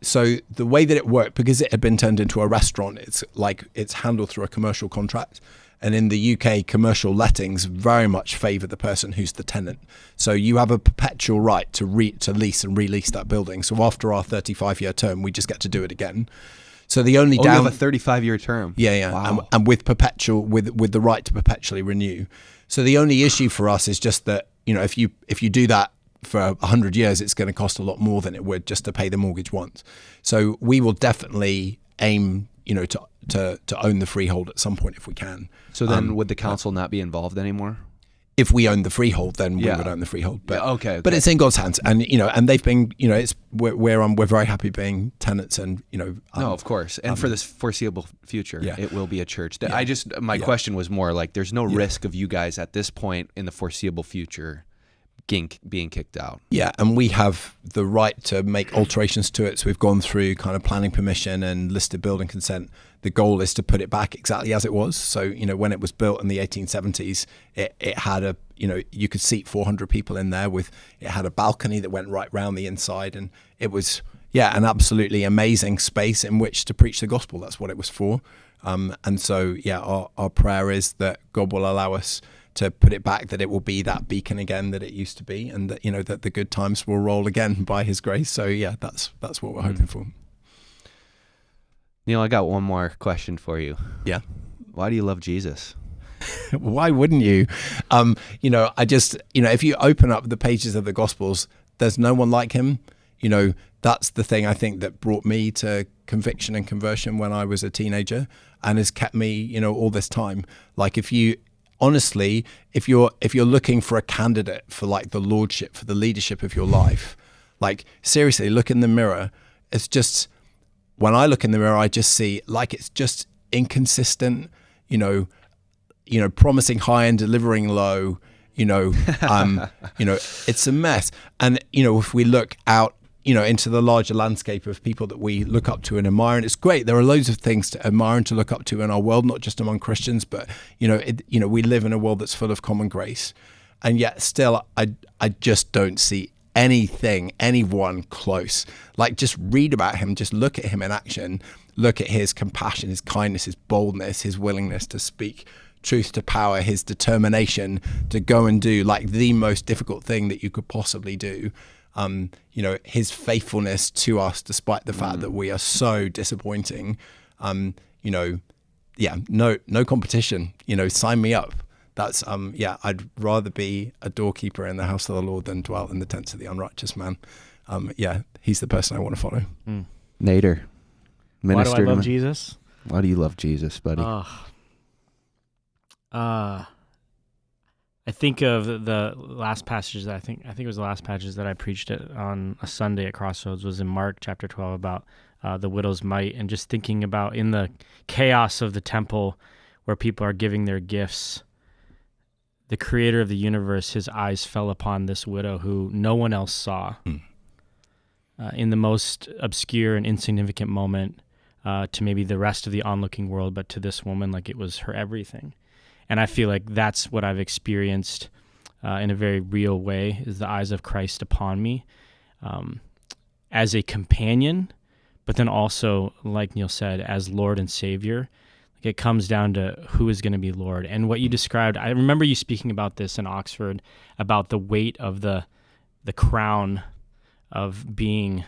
So the way that it worked, because it had been turned into a restaurant, it's handled through a commercial contract. And in the UK, commercial lettings very much favour the person who's the tenant. So you have a perpetual right to lease and release that building. So after our 35-year term, we just get to do it again. So the only you have a 35-year term. Yeah. Wow. And with the right to perpetually renew. So the only issue for us is just that, if you do that for 100 years, it's going to cost a lot more than it would just to pay the mortgage once. So we will definitely aim, to own the freehold at some point if we can. So then would the council not be involved anymore? If we own the freehold, then we would own the freehold. But okay. But it's in God's hands, and and they've been, we're very happy being tenants, and no, of course, and for this foreseeable future, it will be a church. My question was more like, there's no risk of you guys at this point in the foreseeable future being kicked out. Yeah, and we have the right to make alterations to it. So we've gone through kind of planning permission and listed building consent. The goal is to put it back exactly as it was. So, when it was built in the 1870s, it had you could seat 400 people in there it had a balcony that went right round the inside. And it was, an absolutely amazing space in which to preach the gospel. That's what it was for. And so, our prayer is that God will allow us to put it back, that it will be that beacon again that it used to be, and that that the good times will roll again by His grace. So that's what we're hoping for. Neil, I got one more question for you. Yeah. Why do you love Jesus? Why wouldn't you? I just if you open up the pages of the Gospels, there's no one like Him. That's the thing I think that brought me to conviction and conversion when I was a teenager, and has kept me all this time. Like if you're looking for a candidate for like the lordship, for the leadership of your life, like seriously, look in the mirror. It's just, when I look in the mirror, I just see like it's just inconsistent, promising high and delivering low, it's a mess. And if we look out, into the larger landscape of people that we look up to and admire, and it's great. There are loads of things to admire and to look up to in our world, not just among Christians, but we live in a world that's full of common grace, and yet still, I just don't see anyone close. Like, just read about Him, just look at Him in action, look at His compassion, His kindness, His boldness, His willingness to speak truth to power, His determination to go and do like the most difficult thing that you could possibly do. His faithfulness to us, despite the fact that we are so disappointing. No competition. Sign me up. That's I'd rather be a doorkeeper in the house of the Lord than dwell in the tents of the unrighteous man. He's the person I want to follow. Nader, minister. Why do I love Jesus? Why do you love Jesus, buddy? I think of the last passage that I think it was the last passage that I preached on a Sunday at Crossroads was in Mark chapter 12 about the widow's mite, and just thinking about in the chaos of the temple where people are giving their gifts, the creator of the universe, His eyes fell upon this widow who no one else saw in the most obscure and insignificant moment to maybe the rest of the onlooking world, but to this woman, like it was her everything. And I feel like that's what I've experienced in a very real way, is the eyes of Christ upon me as a companion, but then also, like Neil said, as Lord and Savior. Like, it comes down to who is going to be Lord. And what you described, I remember you speaking about this in Oxford, about the weight of the crown of being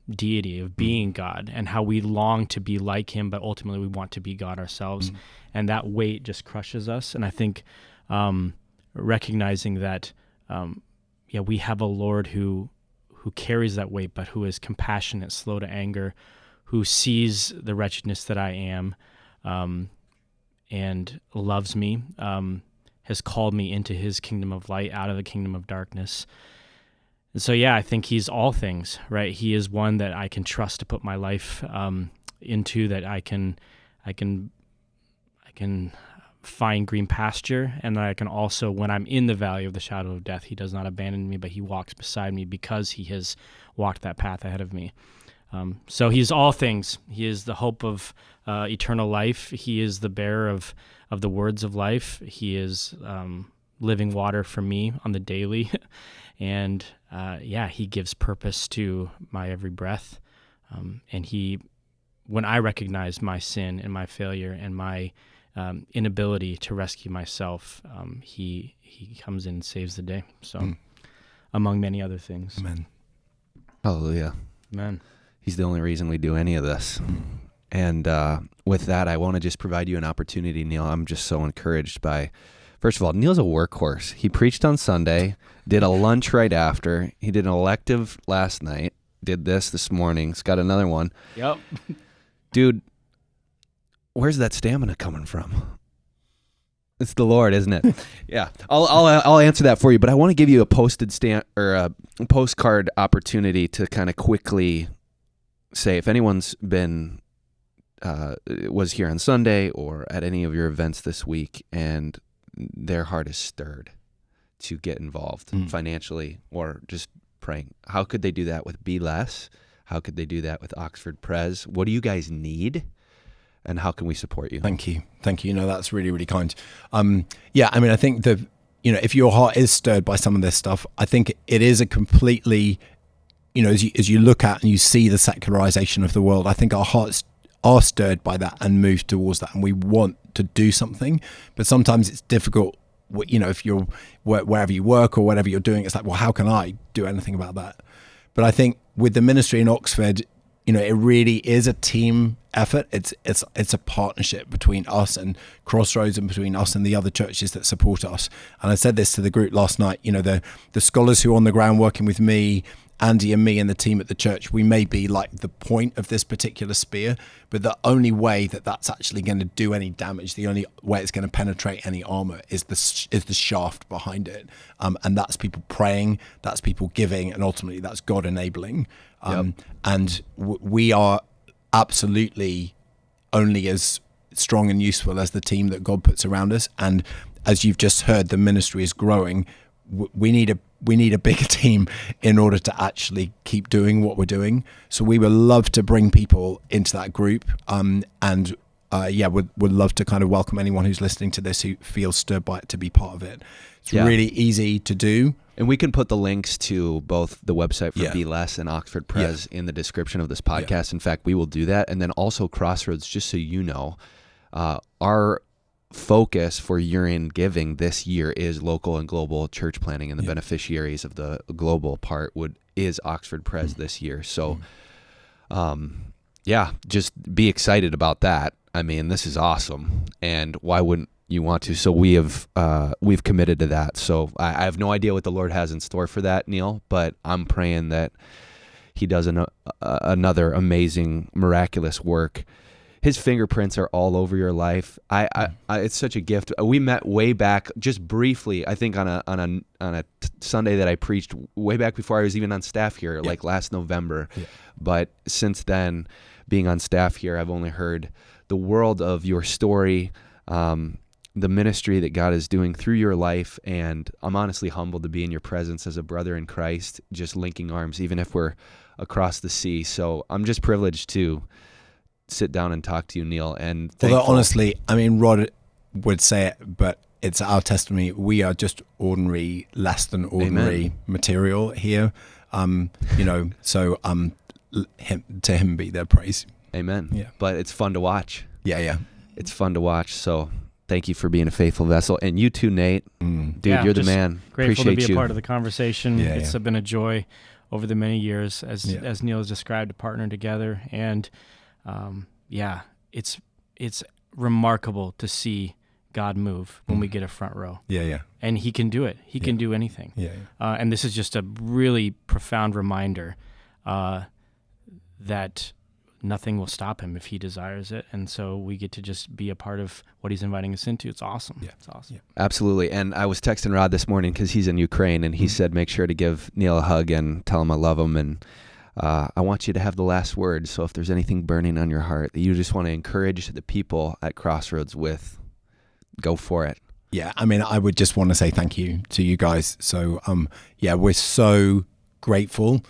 deity, of being God, and how we long to be like Him, but ultimately we want to be God ourselves. And that weight just crushes us. And I think recognizing that, we have a Lord who carries that weight, but who is compassionate, slow to anger, who sees the wretchedness that I am, and loves me, has called me into His kingdom of light, out of the kingdom of darkness. And so, I think He's all things, right? He is one that I can trust to put my life into, that I can find green pasture, and that I can also, when I'm in the valley of the shadow of death, He does not abandon me, but He walks beside me because He has walked that path ahead of me. So He's all things. He is the hope of eternal life. He is the bearer of the words of life. He is living water for me on the daily. And He gives purpose to my every breath. And when I recognize my sin and my failure and my inability to rescue myself, he comes in and saves the day. So, among many other things. Amen. Hallelujah. Amen. He's the only reason we do any of this. And with that, I want to just provide you an opportunity, Neil. I'm just so encouraged by, first of all, Neil's a workhorse. He preached on Sunday, did a lunch right after. He did an elective last night, did this morning. He's got another one. Yep. Dude, where's that stamina coming from? It's the Lord, isn't it? Yeah, I'll answer that for you, but I want to give you a postcard opportunity to kind of quickly say, if anyone's been was here on Sunday or at any of your events this week and their heart is stirred to get involved financially or just praying, how could they do that with Be Less? How could they do that with Oxford Pres? What do you guys need? And how can we support you? Thank you. No, that's really, really kind. Yeah, I mean, I think if your heart is stirred by some of this stuff, I think it is a completely, as you look at and you see the secularization of the world, I think our hearts are stirred by that and move towards that, and we want to do something. But sometimes it's difficult, if you're wherever you work or whatever you're doing, it's like, well, how can I do anything about that? But I think with the ministry in Oxford, it really is a team effort. It's a partnership between us and Crossroads and between us and the other churches that support us. And I said this to the group last night, the scholars who are on the ground working with me, Andy and me and the team at the church, we may be like the point of this particular spear, but the only way that that's actually going to do any damage, the only way it's going to penetrate any armor is the shaft behind it. And that's people praying, that's people giving, and ultimately that's God enabling. And we are absolutely only as strong and useful as the team that God puts around us. And as you've just heard, the ministry is growing. We need a bigger team in order to actually keep doing what we're doing. So we would love to bring people into that group. Would love to kind of welcome anyone who's listening to this who feels stirred by it to be part of it. It's really easy to do. And we can put the links to both the website for Be Less and Oxford Pres in the description of this podcast. In fact, we will do that. And then also Crossroads, just so you know, our focus for year-end giving this year is local and global church planting, and the beneficiaries of the global part is Oxford Pres this year. So, just be excited about that. I mean, this is awesome, and why wouldn't you want to? So we've committed to that. So I have no idea what the Lord has in store for that, Neil, but I'm praying that He does another amazing, miraculous work. His fingerprints are all over your life. It's such a gift. We met way back, just briefly, I think on a Sunday that I preached way back before I was even on staff here, like last November. Yeah. But since then, being on staff here, I've only heard the world of your story, the ministry that God is doing through your life, and I'm honestly humbled to be in your presence as a brother in Christ, just linking arms, even if we're across the sea. So I'm just privileged to sit down and talk to you, Neil. And although honestly, I mean, Rod would say it, but it's our testimony. We are just ordinary, less than ordinary material here. To him be their praise. Amen. Yeah. But it's fun to watch. Yeah. It's fun to watch. So thank you for being a faithful vessel. And you too, Nate. Dude, you're the man. Grateful Appreciate to be you. a part of the conversation. It's been a joy over the many years, as Neil has described, to partner together. And it's remarkable to see God move when we get a front row. Yeah. And He can do it. He can do anything. And this is just a really profound reminder that nothing will stop Him if He desires it. And so we get to just be a part of what He's inviting us into. It's awesome. Yeah. It's awesome. Yeah. Absolutely. And I was texting Rod this morning because he's in Ukraine, and he said, make sure to give Neil a hug and tell him I love him. And I want you to have the last word. So if there's anything burning on your heart that you just want to encourage the people at Crossroads with, go for it. Yeah, I mean, I would just want to say thank you to you guys. So, we're so grateful.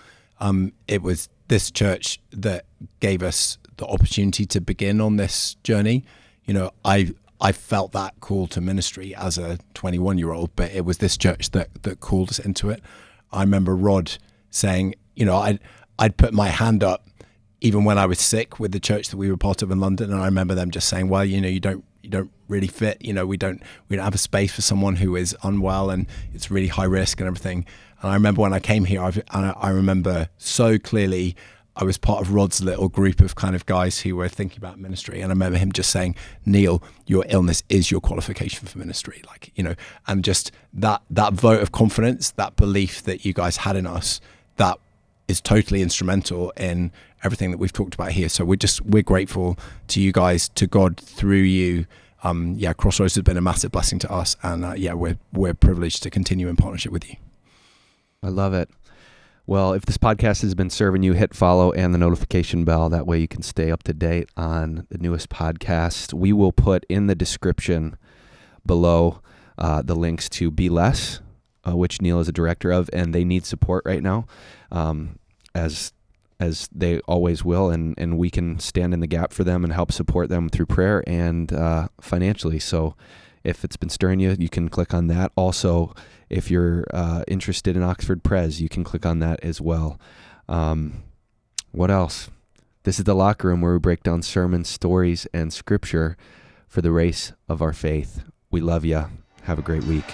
It was this church that gave us the opportunity to begin on this journey. I felt that call to ministry as a 21-year-old, but it was this church that called us into it. I remember Rod saying, I'd put my hand up even when I was sick with the church that we were part of in London, and I remember them just saying, well, you don't really fit, we don't have a space for someone who is unwell, and it's really high risk and everything. And I remember when I came here, I remember so clearly I was part of Rod's little group of kind of guys who were thinking about ministry. And I remember him just saying, Neil, your illness is your qualification for ministry. Like, you know, and just that vote of confidence, that belief that you guys had in us, that is totally instrumental in everything that we've talked about here. So we're grateful to you guys, to God through you. Crossroads has been a massive blessing to us, and we're privileged to continue in partnership with you. I love it. Well, if this podcast has been serving you, hit follow and the notification bell. That way you can stay up to date on the newest podcast. We will put in the description below the links to Be Less, which Neil is a director of, and they need support right now, as they always will, and we can stand in the gap for them and help support them through prayer and financially. So if it's been stirring you, you can click on that. Also, if you're interested in Oxford Pres, you can click on that as well. What else? This is The Locker Room, where we break down sermons, stories, and scripture for the race of our faith. We love you. Have a great week.